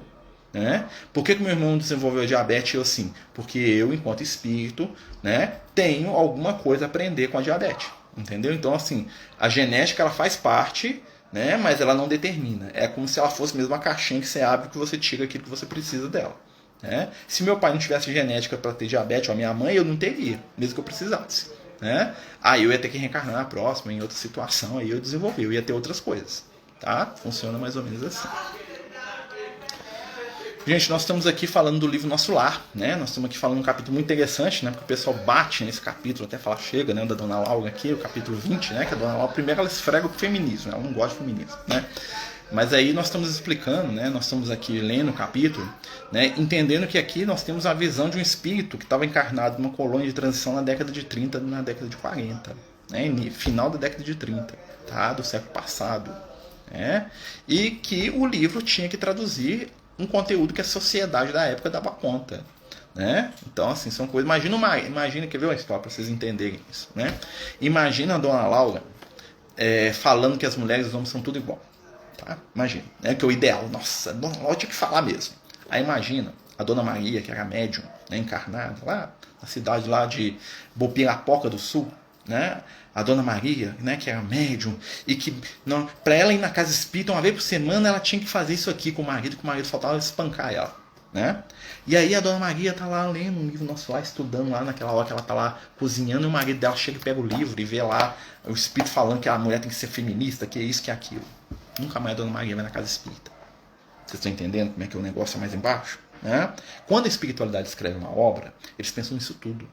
Né? Por que o meu irmão desenvolveu diabetes e eu sim? Porque eu, enquanto espírito, né, tenho alguma coisa a aprender com a diabetes. Entendeu? Então, assim, a genética ela faz parte, né, mas ela não determina. É como se ela fosse mesmo uma caixinha que você abre e que você tira aquilo que você precisa dela. Né? Se meu pai não tivesse genética para ter diabetes, ou a minha mãe, eu não teria, mesmo que eu precisasse. Né? Aí eu ia ter que reencarnar na próxima, em outra situação, aí eu desenvolvi, eu ia ter outras coisas. Tá? Funciona mais ou menos assim. Gente, nós estamos aqui falando do livro Nosso Lar, né? Nós estamos aqui falando de um capítulo muito interessante, né? Porque o pessoal bate nesse capítulo, até fala, chega, né? Da Dona Laura aqui, o capítulo 20, né? Que a Dona Laura, primeiro, ela esfrega o feminismo, né? Ela não gosta de feminismo, né? Mas aí nós estamos explicando, né? Nós estamos aqui lendo o capítulo, né? Entendendo que aqui nós temos a visão de um espírito que estava encarnado numa colônia de transição na década de 30, na década de 40, né? Final da década de 30, tá? Do século passado, né? E que o livro tinha que traduzir um conteúdo que a sociedade da época dava conta, né? Então, assim, são coisas... Imagina, quer ver uma história para vocês entenderem isso, né? Imagina a Dona Laura falando que as mulheres e os homens são tudo igual, tá? Imagina, né? Que é o ideal. Nossa, a Dona Laura tinha que falar mesmo. Aí imagina a Dona Maria, que era médium, né, encarnada, lá na cidade lá de Bopirapoca do Sul, né? A Dona Maria, né, que era médium, e que para ela ir na casa espírita uma vez por semana ela tinha que fazer isso aqui com o marido, que o marido faltava espancar ela, né? E aí a Dona Maria tá lá lendo um livro Nosso Lar, estudando lá naquela hora que ela tá lá cozinhando, e o marido dela chega e pega o livro e vê lá o espírito falando que a mulher tem que ser feminista, que é isso, que é aquilo. Nunca mais a Dona Maria vai na casa espírita. Vocês estão entendendo como é que o negócio é mais embaixo? Né? Quando a espiritualidade escreve uma obra, eles pensam nisso tudo,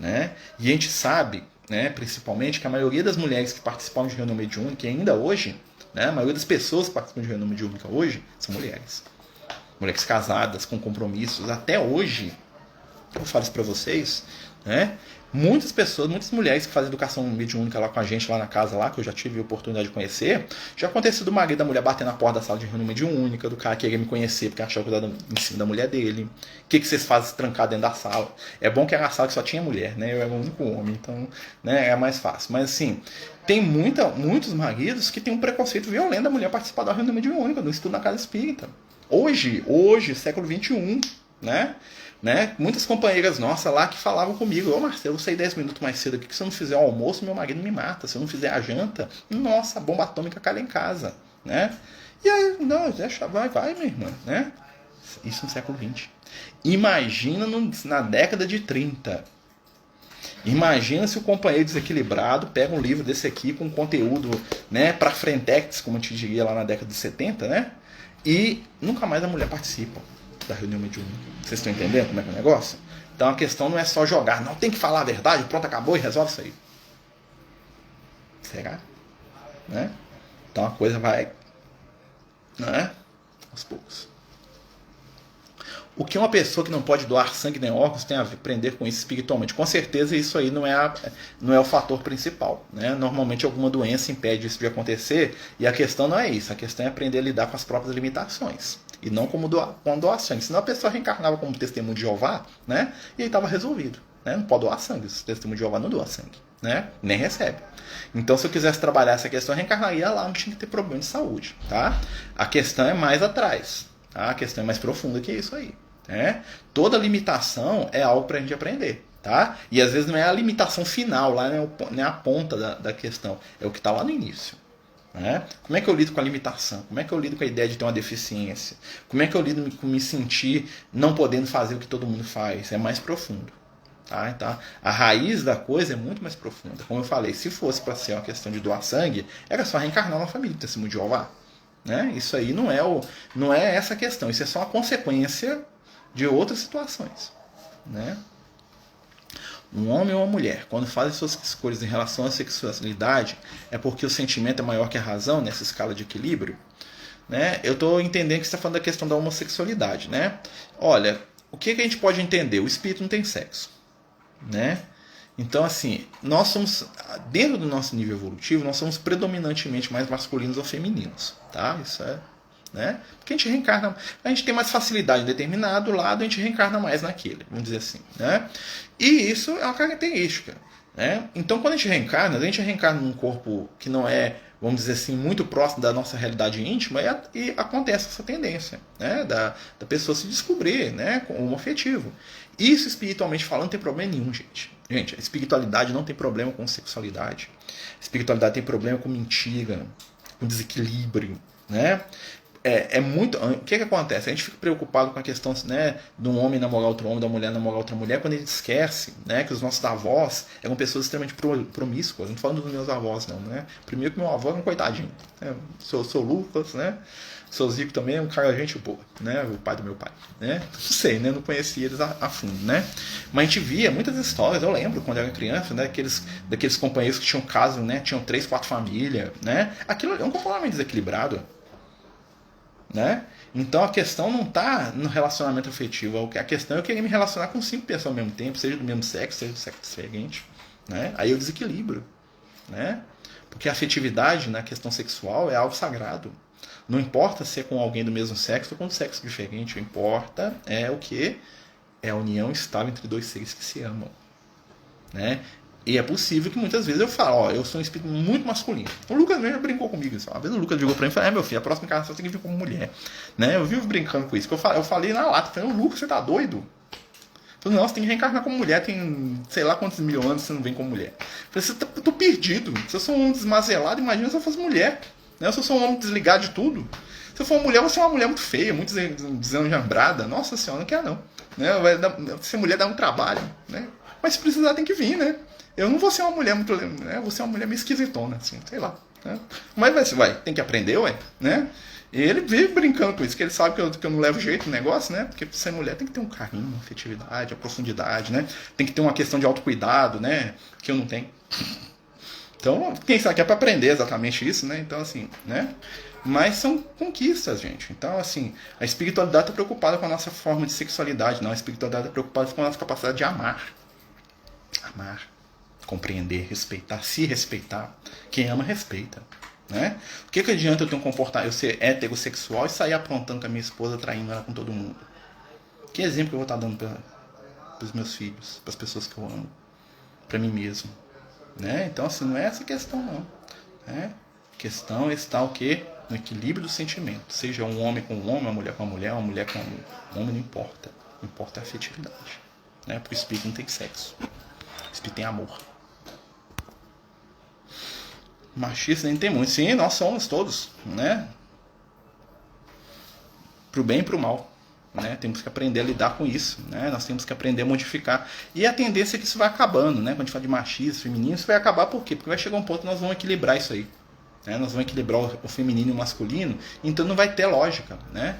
né? E a gente sabe, né, principalmente, que a maioria das mulheres que participam de reunião mediúnica, e ainda hoje, né, a maioria das pessoas que participam de reunião mediúnica hoje são mulheres. Mulheres casadas, com compromissos. Até hoje, eu falo isso para vocês, né? Muitas pessoas, muitas mulheres que fazem educação mediúnica lá com a gente, lá na casa, lá, que eu já tive a oportunidade de conhecer, já aconteceu do marido da mulher bater na porta da sala de reunião mediúnica, do cara querer me conhecer porque achava que eu estava em cima da mulher dele. O que vocês fazem se trancar dentro da sala? É bom que era a sala que só tinha mulher, né? Eu era o único homem, então, né, é mais fácil. Mas assim, tem muitos maridos que têm um preconceito violento da mulher participar da reunião mediúnica, do estudo na casa espírita. Hoje, século XXI, né? Muitas companheiras nossas lá que falavam comigo, ô Marcelo, eu saí 10 minutos mais cedo aqui, que se eu não fizer o almoço, meu marido me mata. Se eu não fizer a janta, nossa, a bomba atômica cai lá em casa, né? E aí, não, deixa, vai, minha irmã, né? Isso no século XX. Imagina na década de 30. Imagina se o companheiro desequilibrado pega um livro desse aqui com conteúdo, né, para frentex, como a gente diria lá na década de 70, né? E nunca mais a mulher participa da reunião mediúnica. Vocês estão entendendo como é que é o negócio? Então a questão não é só jogar, não, tem que falar a verdade, pronto, acabou e resolve isso aí. Será? Né? Então a coisa vai, né, aos poucos. O que uma pessoa que não pode doar sangue nem órgãos tem a aprender com isso espiritualmente? Com certeza isso aí não é o fator principal, né? Normalmente alguma doença impede isso de acontecer, e a questão não é isso, a questão é aprender a lidar com as próprias limitações. E não como com doar sangue. Senão a pessoa reencarnava como testemunho de Jeová, né? E aí estava resolvido. Né? Não pode doar sangue. O testemunho de Jeová não doa sangue. Né? Nem recebe. Então, se eu quisesse trabalhar essa questão, eu reencarnaria lá, não tinha que ter problema de saúde. Tá? A questão é mais atrás. Tá? A questão é mais profunda que isso aí. Né? Toda limitação é algo para a gente aprender. Tá? E às vezes não é a limitação final, lá não é a ponta da questão. É o que está lá no início. Né? Como é que eu lido com a limitação? Como é que eu lido com a ideia de ter uma deficiência? Como é que eu lido com me sentir não podendo fazer o que todo mundo faz? É mais profundo. Tá? Então, a raiz da coisa é muito mais profunda. Como eu falei, se fosse para ser uma questão de doar sangue, era só reencarnar uma família de testemunho de Jeová. Né? Isso aí não é essa questão. Isso é só uma consequência de outras situações. Né? Um homem ou uma mulher, quando fazem suas escolhas em relação à sexualidade, é porque o sentimento é maior que a razão nessa escala de equilíbrio? Né? Eu estou entendendo que você está falando da questão da homossexualidade. Né? Olha, o que a gente pode entender? O espírito não tem sexo. Né? Então, assim, nós somos, dentro do nosso nível evolutivo, nós somos predominantemente mais masculinos ou femininos. Tá? Isso é... Né? Porque a gente reencarna, a gente tem mais facilidade em determinado lado, a gente reencarna mais naquele, vamos dizer assim. Né? E isso é uma característica. Né? Então, quando a gente reencarna num corpo que não é, vamos dizer assim, muito próximo da nossa realidade íntima, e acontece essa tendência, né? da pessoa se descobrir, né? Com um afetivo. Isso, espiritualmente falando, não tem problema nenhum, gente. Gente, a espiritualidade não tem problema com sexualidade. A espiritualidade tem problema com mentira, com desequilíbrio. Né? é muito. O que acontece? A gente fica preocupado com a questão, né, de um homem namorar outro homem, da mulher namorar outra mulher, quando a gente esquece, né, que os nossos avós eram pessoas extremamente promíscuas. Não tô falando dos meus avós, não, né? Primeiro que meu avô era um coitadinho. Né? Sou Lucas, né? Sou Zico também, é um cara gente boa, né? O pai do meu pai, né? Não sei, né? Não conhecia eles a fundo, né? Mas a gente via muitas histórias, eu lembro quando eu era criança, né? Daqueles companheiros que tinham casa, né? Tinham 3, 4 famílias, né? Aquilo é um comportamento desequilibrado. Né? Então a questão não está no relacionamento afetivo, a questão é eu querer me relacionar com 5 pessoas ao mesmo tempo, seja do mesmo sexo, seja do sexo diferente. Né? Aí eu desequilibro. Né? Porque a afetividade na questão sexual é algo sagrado. Não importa ser com alguém do mesmo sexo ou com um sexo diferente, o que importa é o que? É a união estável entre 2 seres que se amam. Né? E é possível que muitas vezes eu falo, ó, eu sou um espírito muito masculino. O Lucas mesmo brincou comigo. Uma vez o Lucas ligou pra mim e falou, meu filho, a próxima encarnação você tem que vir como mulher. Né? Eu vivo brincando com isso. Eu falei na lata, falei, Lucas, você tá doido? Eu falei, não, você tem que reencarnar como mulher, tem sei lá quantos mil anos você não vem como mulher. Eu falei, eu tô perdido. Se eu sou um desmazelado, imagina se eu fosse mulher. Né? Se eu sou um homem desligado de tudo. Se eu for uma mulher, você é uma mulher muito feia, muito desenjambrada. Nossa senhora, não quero não. Né? Ser mulher dá um trabalho. Né? Mas se precisar tem que vir, né? Eu não vou ser uma mulher muito... Né? Vou ser uma mulher meio esquisitona, assim, sei lá. Né? Mas tem que aprender, ué. Né? E ele vive brincando com isso, que ele sabe que eu não levo jeito no negócio, né? Porque ser mulher tem que ter um carinho, uma afetividade, a profundidade, né? Tem que ter uma questão de autocuidado, né? Que eu não tenho. Então, quem sabe que é para aprender exatamente isso, né? Então, assim, né? Mas são conquistas, gente. Então, assim, a espiritualidade está preocupada com a nossa forma de sexualidade, não. A espiritualidade está preocupada com a nossa capacidade de amar. Amar. Compreender, respeitar, se respeitar. Quem ama, respeita. Né? O que adianta eu ter um comportamento, eu ser heterossexual e sair aprontando com a minha esposa, traindo ela com todo mundo? Que exemplo que eu vou estar dando para os meus filhos, para as pessoas que eu amo, para mim mesmo? Né? Então, assim, não é essa a questão, não. Né? A questão está o quê? No equilíbrio do sentimento. Seja um homem com um homem, uma mulher com uma mulher com um homem, não importa. Não importa a afetividade. Né? Porque o espírito não tem sexo. O espírito tem amor. Machista nem tem muito. Sim, nós somos todos, né? Pro bem e pro mal, né? Temos que aprender a lidar com isso, né? Nós temos que aprender a modificar. E a tendência é que isso vai acabando, né? Quando a gente fala de machismo, feminino, isso vai acabar por quê? Porque vai chegar um ponto que nós vamos equilibrar isso aí, né? Nós vamos equilibrar o feminino e o masculino, então não vai ter lógica, né?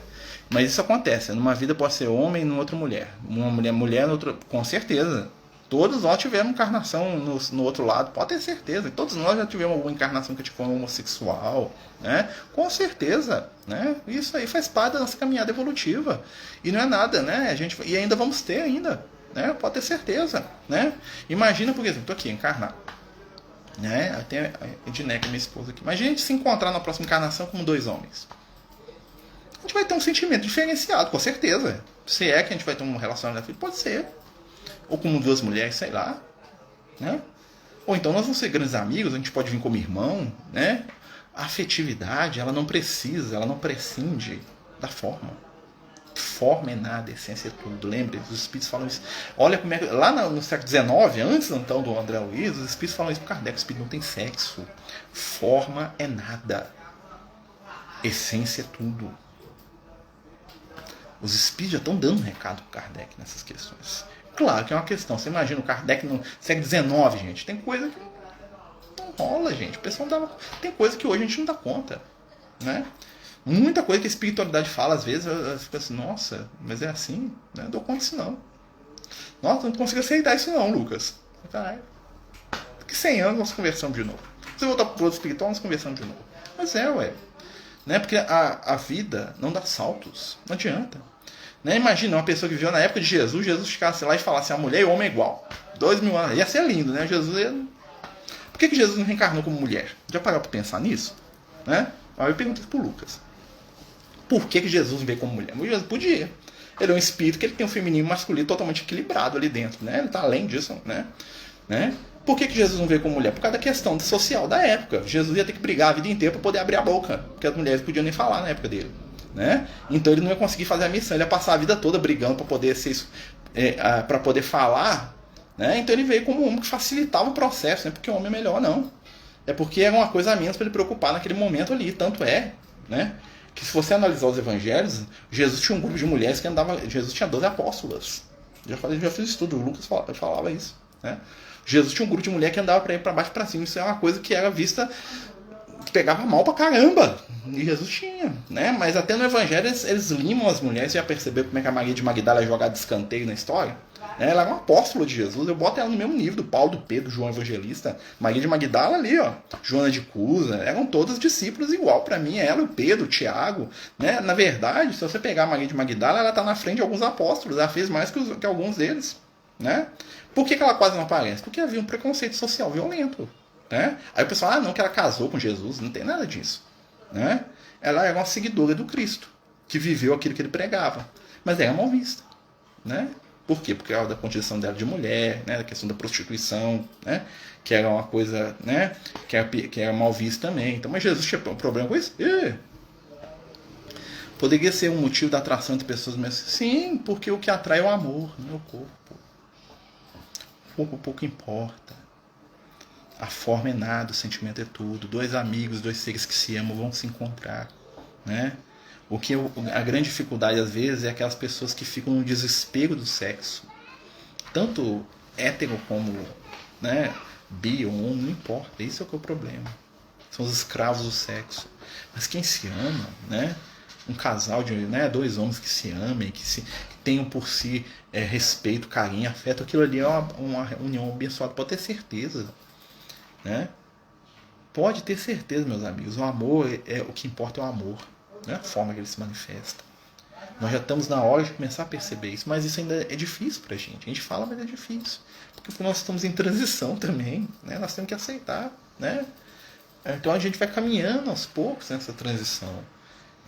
Mas isso acontece, numa vida pode ser homem e numa outra mulher. Uma mulher, outra, com certeza. Todos nós tivemos encarnação no outro lado, pode ter certeza. Todos nós já tivemos alguma encarnação que a gente foi homossexual, né? Com certeza, né? Isso aí faz parte da nossa caminhada evolutiva. E não é nada, né? E ainda vamos ter ainda, né? Pode ter certeza, né? Imagina, por exemplo, estou aqui, encarnado. Né? Tem a Edneca, minha esposa aqui. Imagina a gente se encontrar na próxima encarnação como 2 homens. A gente vai ter um sentimento diferenciado, com certeza. Se é que a gente vai ter um relacionamento, pode ser. Ou como 2 mulheres, sei lá, né? Ou então nós vamos ser grandes amigos, a gente pode vir como irmão, né? A afetividade, ela não precisa, ela não prescinde da forma. Forma é nada, essência é tudo. Lembre, os espíritos falam isso. Olha como é que, lá no século XIX, antes então do André Luiz, os espíritos falam isso para Kardec, o espírito não tem sexo. Forma é nada. Essência é tudo. Os espíritos já estão dando um recado para Kardec nessas questões. Claro que é uma questão. Você imagina o Kardec no século XIX, gente. Tem coisa que não rola, gente. O pessoal não dava... Tem coisa que hoje a gente não dá conta. Né? Muita coisa que a espiritualidade fala, às vezes, eu fico assim, nossa, mas é assim? Não dou conta disso, não. Nossa, não consigo aceitar isso não, Lucas. Daqui 100 anos nós conversamos de novo. Se eu voltar para o outro espiritual, nós conversamos de novo. Mas ué. Né? Porque a vida não dá saltos. Não adianta. Né? Imagina uma pessoa que viveu na época de Jesus, Jesus ficasse lá e falasse a mulher e o homem é igual. 2000 anos. Ia ser lindo, né? Jesus ia... Por que Jesus não reencarnou como mulher? Já parou para pensar nisso? Né? Aí eu pergunto pro Lucas. Por que Jesus veio como mulher? Jesus podia. Ele é um espírito que ele tem um feminino e um masculino totalmente equilibrado ali dentro. Né? Ele está além disso. Né? Por que Jesus não veio como mulher? Por causa da questão social da época. Jesus ia ter que brigar a vida inteira para poder abrir a boca. Porque as mulheres podiam nem falar na época dele. Né? Então ele não ia conseguir fazer a missão, ele ia passar a vida toda brigando para poder para poder falar, né? Então ele veio como um homem que facilitava o processo, não é porque o homem é melhor, não. É porque era uma coisa a menos para ele preocupar naquele momento ali, tanto é, né? Que se você analisar os evangelhos, Jesus tinha um grupo de mulheres que andava. Jesus tinha 12 apóstolas. Já fiz estudo, o Lucas falava isso. Né? Jesus tinha um grupo de mulheres que andava para ir para baixo e para cima. Isso é uma coisa que era vista, que pegava mal pra caramba. E Jesus tinha. Né? Mas até no evangelho eles limam as mulheres. Você já percebeu como é que a Maria de Magdala é jogada de escanteio na história? Ela era uma apóstola de Jesus. Eu boto ela no mesmo nível do Paulo, do Pedro, João Evangelista. Maria de Magdala ali, ó. Joana de Cusa. Eram todos discípulos igual para mim. Ela, o Pedro, o Tiago. Né? Na verdade, se você pegar a Maria de Magdala, ela está na frente de alguns apóstolos. Ela fez mais que alguns deles. Né? Por que ela quase não aparece? Porque havia um preconceito social violento. Né? Aí o pessoal, não, que ela casou com Jesus. Não tem nada disso. Né? Ela era uma seguidora do Cristo, que viveu aquilo que ele pregava. Mas era mal vista. Né? Por quê? Porque era da condição dela de mulher, né? Da questão da prostituição, né? Que era uma coisa, né? Que era mal vista também. Então, mas Jesus tinha um problema com isso? Poderia ser um motivo da atração entre pessoas, mas sim, porque o que atrai é o amor, não é o corpo. Pouco importa. A forma é nada, o sentimento é tudo. Dois amigos, dois seres que se amam vão se encontrar, né? A grande dificuldade às vezes é aquelas pessoas que ficam no desespero do sexo, tanto hétero como, né, bi ou homo, não importa, isso é o que é o problema. São os escravos do sexo. Mas quem se ama, né, um casal de, né, dois homens que se amem, que tenham por si respeito, carinho, afeto, aquilo ali é uma união abençoada, pode ter certeza, né? Pode ter certeza, meus amigos, o amor o que importa é o amor. Não é a forma que ele se manifesta. Nós já estamos na hora de começar a perceber isso, mas isso ainda é difícil pra gente. A gente fala, mas é difícil. Porque nós estamos em transição também, né? Nós temos que aceitar, né? Então a gente vai caminhando aos poucos nessa transição.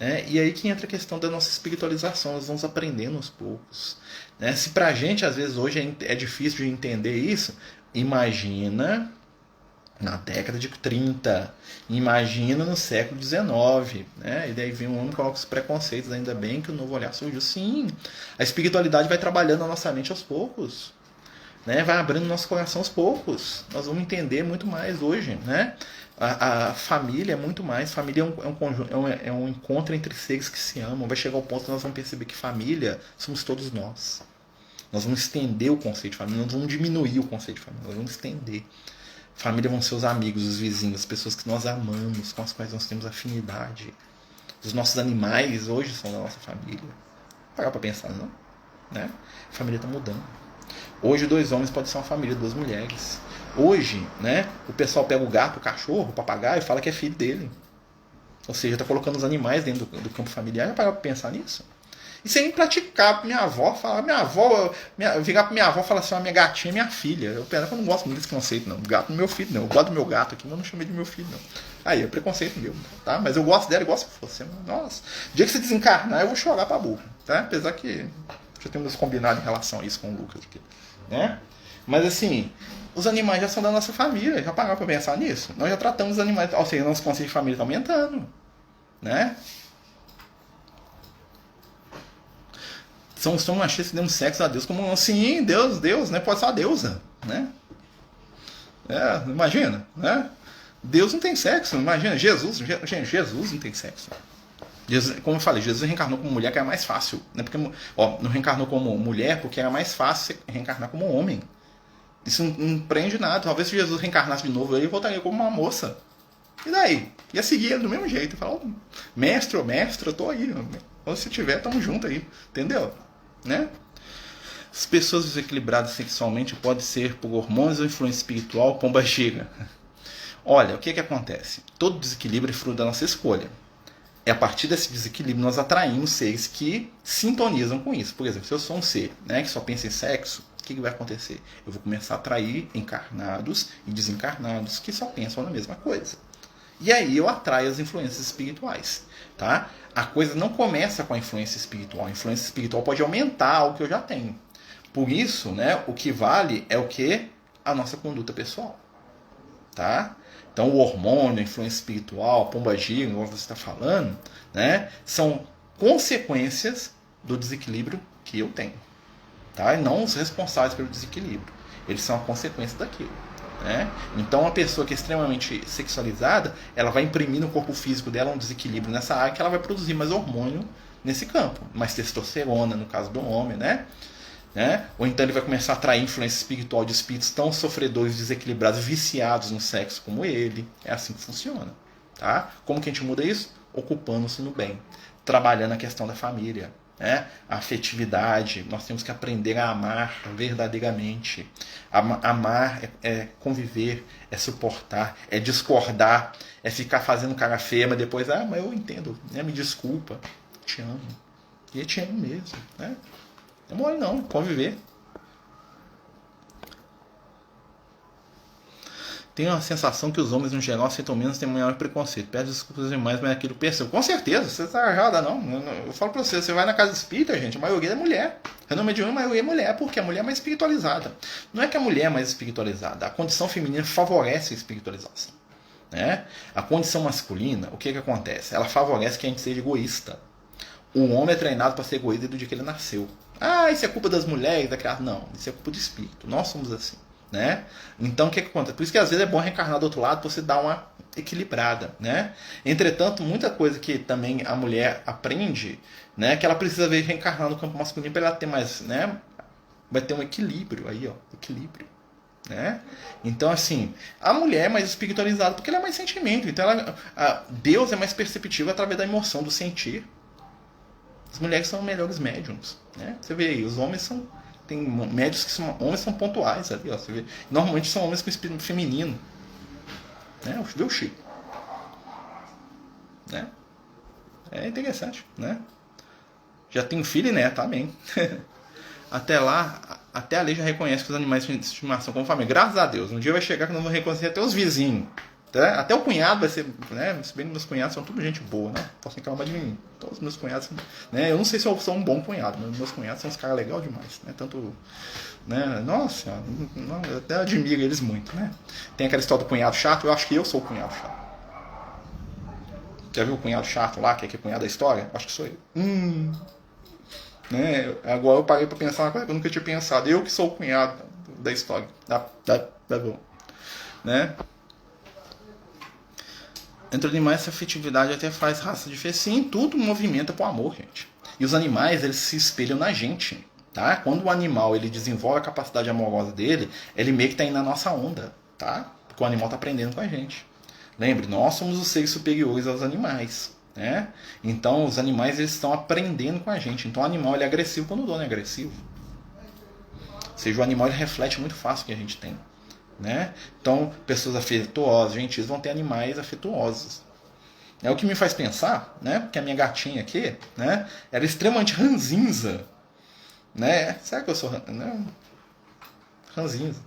Né? E aí que entra a questão da nossa espiritualização, nós vamos aprendendo aos poucos. Né? Se pra gente, às vezes, hoje é difícil de entender isso, imagina na década de 30, imagina no século XIX, né? E daí vem um homem com os preconceitos, ainda bem que o novo olhar surgiu. Sim, a espiritualidade vai trabalhando na nossa mente aos poucos, né? Vai abrindo nosso coração aos poucos. Nós vamos entender muito mais hoje, né? A família é muito mais. Família é um encontro entre seres que se amam. Vai chegar ao ponto que nós vamos perceber que família somos todos nós. Nós vamos estender o conceito de família, nós vamos diminuir o conceito de família, nós vamos estender. Família vão ser os amigos, os vizinhos, as pessoas que nós amamos, com as quais nós temos afinidade. Os nossos animais hoje são da nossa família. Parar pra pensar, não? Né? A família está mudando. Hoje 2 homens podem ser uma família, 2 mulheres. Hoje, né, o pessoal pega o gato, o cachorro, o papagaio e fala que é filho dele. Ou seja, está colocando os animais dentro do campo familiar. Já parar pra pensar nisso? E sem praticar, minha avó falar, virar pra minha avó e falar assim, minha gatinha é minha filha. Eu não gosto muito desse conceito, não. Gato não é meu filho, não. Eu gosto do meu gato aqui, mas eu não chamei de meu filho, não. Aí, é preconceito meu, tá? Mas eu gosto dela igual se fosse. Nossa, o dia que você desencarnar, eu vou chorar pra burro, tá? Apesar que já temos combinado em relação a isso com o Lucas aqui, né? Mas assim, os animais já são da nossa família, já pararam pra pensar nisso? Nós já tratamos os animais, ou seja, nosso conceito de família está aumentando, né? São machistas que dão sexo a Deus como assim, Deus, né? Pode ser uma deusa, né? Imagina, né? Deus não tem sexo, imagina, Jesus não tem sexo. Jesus, como eu falei, Jesus reencarnou como mulher que era mais fácil, né? Porque, não reencarnou como mulher porque era mais fácil reencarnar como homem. Isso não prende nada. Talvez se Jesus reencarnasse de novo, ele voltaria como uma moça. E daí? Ia seguir ele do mesmo jeito. Falar, mestre, eu tô aí. Onde você estiver, tamo junto aí. Entendeu? Né? As pessoas desequilibradas sexualmente podem ser por hormônios ou influência espiritual, pomba gira. Olha, o que acontece? Todo desequilíbrio é fruto da nossa escolha. É a partir desse desequilíbrio nós atraímos seres que sintonizam com isso. Por exemplo, se eu sou um ser, né, que só pensa em sexo, o que vai acontecer? Eu vou começar a atrair encarnados e desencarnados que só pensam na mesma coisa. E aí eu atraio as influências espirituais. Tá? A coisa não começa com a influência espiritual. A influência espiritual pode aumentar algo que eu já tenho. Por isso, né, o que vale é o que? A nossa conduta pessoal. Tá? Então o hormônio, a influência espiritual, a pombagira, como você está falando, né, são consequências do desequilíbrio que eu tenho. Tá? E não os responsáveis pelo desequilíbrio. Eles são a consequência daquilo. né? Então, uma pessoa que é extremamente sexualizada, ela vai imprimir no corpo físico dela um desequilíbrio nessa área, que ela vai produzir mais hormônio nesse campo, mais testosterona no caso do homem, né? Ou então ele vai começar a atrair influência espiritual de espíritos tão sofredores, desequilibrados, viciados no sexo como ele. É assim que funciona, tá? Como que a gente muda isso? Ocupando-se no bem, trabalhando a questão da família, né? A afetividade. Nós temos que aprender a amar verdadeiramente. Amar é conviver, é suportar, é discordar, é ficar fazendo cara feia, mas depois, mas eu entendo, né? Me desculpa, te amo. E eu te amo mesmo, né? Não é mole não, conviver. Tenho a sensação que os homens no geral aceitam menos, têm maior preconceito. Peço desculpas demais, mas aquilo percebo. Com certeza, você está errada, não. Eu falo pra você, você vai na casa espírita, gente, a maioria é mulher. Renome de homem, a maioria é mulher, porque a mulher é mais espiritualizada. Não é que a mulher é mais espiritualizada, a condição feminina favorece a espiritualização, né? A condição masculina, o que acontece? Ela favorece que a gente seja egoísta. O homem é treinado para ser egoísta do dia que ele nasceu. Isso é culpa das mulheres, daquela... Não, isso é culpa do espírito. Nós somos assim, né? Então, o que acontece? Por isso que às vezes é bom reencarnar do outro lado para você dar uma equilibrada, né? Entretanto, muita coisa que também a mulher aprende, né, que ela precisa ver reencarnar no campo masculino para ela ter mais, né? Vai ter um equilíbrio aí, ó, equilíbrio, né? Então, assim, a mulher é mais espiritualizada porque ela é mais sentimento. Então, Deus é mais perceptível através da emoção, do sentir. As mulheres são melhores médiums, né? Você vê aí, os homens são... Tem médios que são... Homens são pontuais ali, ó. Você vê, normalmente são homens com espírito feminino. Né? Vê o Chico. Né? É interessante, né? Já tem filho e neto, amém. Até lá, até a lei já reconhece que os animais de estimação como família. Graças a Deus. Um dia vai chegar que nós vamos reconhecer até os vizinhos. Até o cunhado vai ser, né? Se bem que meus cunhados são tudo gente boa, né? Posso reclamar de mim. Todos os meus cunhados, né? Eu não sei se eu sou um bom cunhado, mas meus cunhados são uns caras legais demais, né? Tanto, né? Nossa, eu até admiro eles muito, né? Tem aquela história do cunhado chato, eu acho que eu sou o cunhado chato. Já viu o cunhado chato lá, que é cunhado da história? Eu acho que sou eu. Né? Agora eu parei pra pensar uma coisa que eu nunca tinha pensado. Eu que sou o cunhado da história. Tá bom. Né? Entre os animais, essa afetividade até faz raça diferente. Sim, tudo movimenta pro amor, gente. E os animais, eles se espelham na gente, tá? Quando o animal ele desenvolve a capacidade amorosa dele, ele meio que tá indo na nossa onda, tá? Porque o animal tá aprendendo com a gente. Lembre, nós somos os seres superiores aos animais, né? Então, os animais eles estão aprendendo com a gente. Então, o animal ele é agressivo quando o dono é agressivo. Ou seja, o animal ele reflete muito fácil o que a gente tem. Né? Então, pessoas afetuosas, gentis, vão ter animais afetuosos. É o que me faz pensar, né? Porque a minha gatinha aqui, né? Ela é extremamente ranzinza, né? Será que eu sou ranzinza?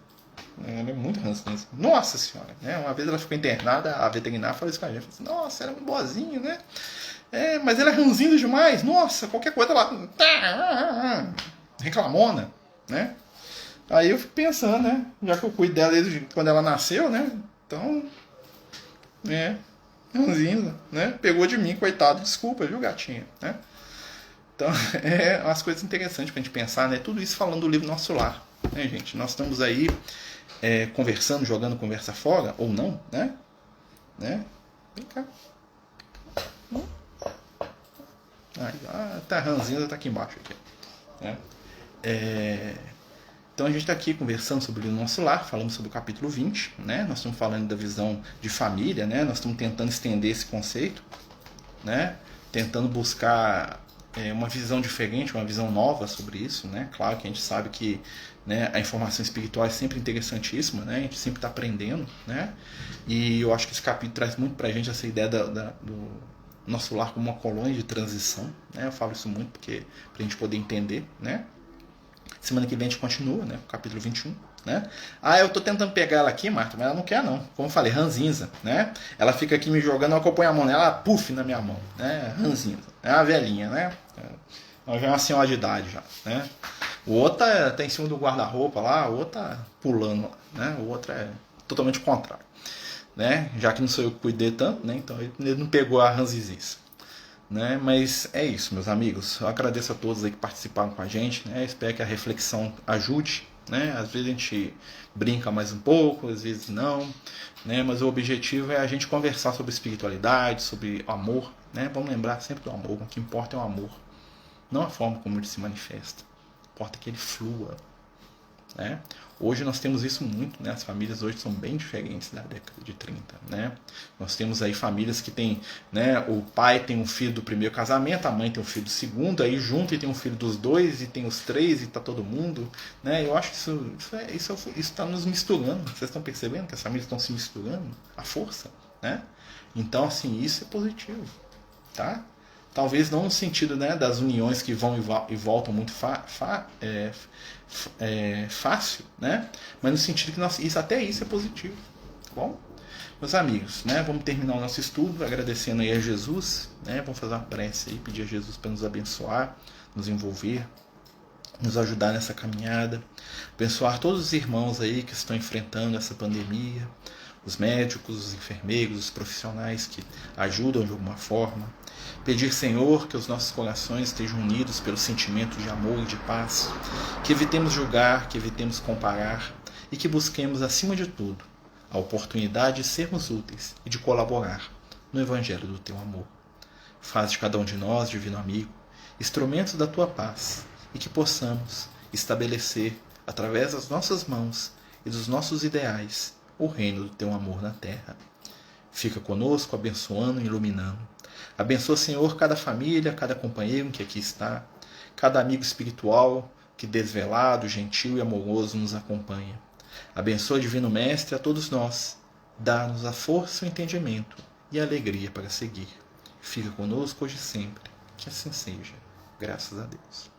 Ela é muito ranzinza. Nossa senhora, né? Uma vez ela ficou internada, a veterinária falou isso com a gente. Falou assim, nossa, ela é muito boazinha, né? Mas ela é ranzinza demais. Nossa, qualquer coisa ela reclamona, né? Aí eu fico pensando, né? Já que eu cuido dela desde quando ela nasceu, né? Então, ranzinza, né? Pegou de mim, coitado. Desculpa, viu, gatinha, né? Então, umas coisas interessantes pra gente pensar, né? Tudo isso falando do livro Nosso Lar, né, gente? Nós estamos aí conversando, jogando conversa fora, ou não, né? Vem cá. Tá ranzinza, tá aqui embaixo. Aqui, né? Então a gente está aqui conversando sobre o Nosso Lar, falamos sobre o capítulo 20, né? Nós estamos falando da visão de família, né? Nós estamos tentando estender esse conceito, né? Tentando buscar uma visão diferente, uma visão nova sobre isso, né? Claro que a gente sabe que, né, a informação espiritual é sempre interessantíssima, né? A gente sempre está aprendendo, né? E eu acho que esse capítulo traz muito para a gente essa ideia do Nosso Lar como uma colônia de transição, né? Eu falo isso muito porque para a gente poder entender, né? Semana que vem a gente continua, né? Capítulo 21, né? Eu tô tentando pegar ela aqui, Marta, mas ela não quer não. Como eu falei, ranzinza, né? Ela fica aqui me jogando, eu ponho a mão nela, ela puf na minha mão, né? Ranzinza. É uma velhinha, né? Ela já é uma senhora de idade já, né? O outro tá em cima do guarda-roupa lá, o outro tá pulando, né? O outro é totalmente o contrário, né? Já que não sou eu que cuidei tanto, né? Então ele não pegou a ranzizice. Né? Mas é isso, meus amigos. Eu agradeço a todos aí que participaram com a gente, né? Espero que a reflexão ajude, né? Às vezes a gente brinca mais um pouco, às vezes não, né? Mas o objetivo é a gente conversar sobre espiritualidade, sobre amor, né? Vamos lembrar sempre do amor. O que importa é o amor, não a forma como ele se manifesta. Importa que ele flua, né? Hoje nós temos isso muito, né? As famílias hoje são bem diferentes da década de 30, né? Nós temos aí famílias que tem, né? O pai tem um filho do primeiro casamento, a mãe tem um filho do segundo, aí junto e tem um filho dos dois, e tem os três, e tá todo mundo, né? Eu acho que isso está nos misturando. Vocês estão percebendo que as famílias estão se misturando à força, né? Então, assim, isso é positivo, tá? Talvez não no sentido, né, das uniões que vão e voltam muito fácil, né? Mas no sentido que até isso é positivo. Tá bom? Meus amigos, né, vamos terminar o nosso estudo agradecendo aí a Jesus, né? Vamos fazer uma prece aí, pedir a Jesus para nos abençoar, nos envolver, nos ajudar nessa caminhada, abençoar todos os irmãos aí que estão enfrentando essa pandemia, os médicos, os enfermeiros, os profissionais que ajudam de alguma forma. Pedir, Senhor, que os nossos corações estejam unidos pelo sentimento de amor e de paz, que evitemos julgar, que evitemos comparar e que busquemos, acima de tudo, a oportunidade de sermos úteis e de colaborar no Evangelho do Teu amor. Faz de cada um de nós, divino amigo, instrumentos da Tua paz e que possamos estabelecer, através das nossas mãos e dos nossos ideais, o reino do Teu amor na terra. Fica conosco, abençoando e iluminando. Abençoa, Senhor, cada família, cada companheiro que aqui está, cada amigo espiritual que desvelado, gentil e amoroso nos acompanha. Abençoa, Divino Mestre, a todos nós. Dá-nos a força, o entendimento e a alegria para seguir. Fica conosco hoje e sempre. Que assim seja. Graças a Deus.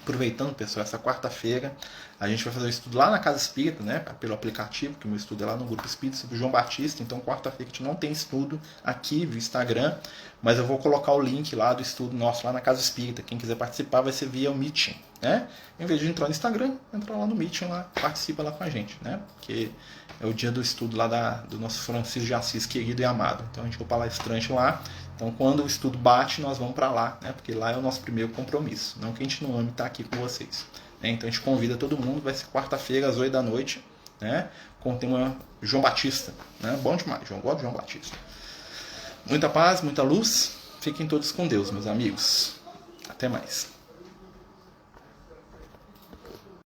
Aproveitando, pessoal, essa quarta-feira a gente vai fazer o estudo lá na Casa Espírita, né, pelo aplicativo, que o meu estudo é lá no Grupo Espírita, sobre João Batista. Então, quarta-feira a gente não tem estudo aqui via Instagram, mas eu vou colocar o link lá do estudo nosso lá na Casa Espírita. Quem quiser participar vai ser via o Meeting, né? Em vez de entrar no Instagram, entra lá no Meeting, lá, participa lá com a gente, né? Porque é o dia do estudo lá do nosso Francisco de Assis, querido e amado. Então, a gente vai palestrante lá. Então, quando o estudo bate, nós vamos para lá, né? Porque lá é o nosso primeiro compromisso. Não que a gente não ame estar aqui com vocês. Né? Então, a gente convida todo mundo. Vai ser quarta-feira, às 8 da noite, né? Com o tema João Batista. Né? Bom demais, gosto de João Batista. Muita paz, muita luz. Fiquem todos com Deus, meus amigos. Até mais.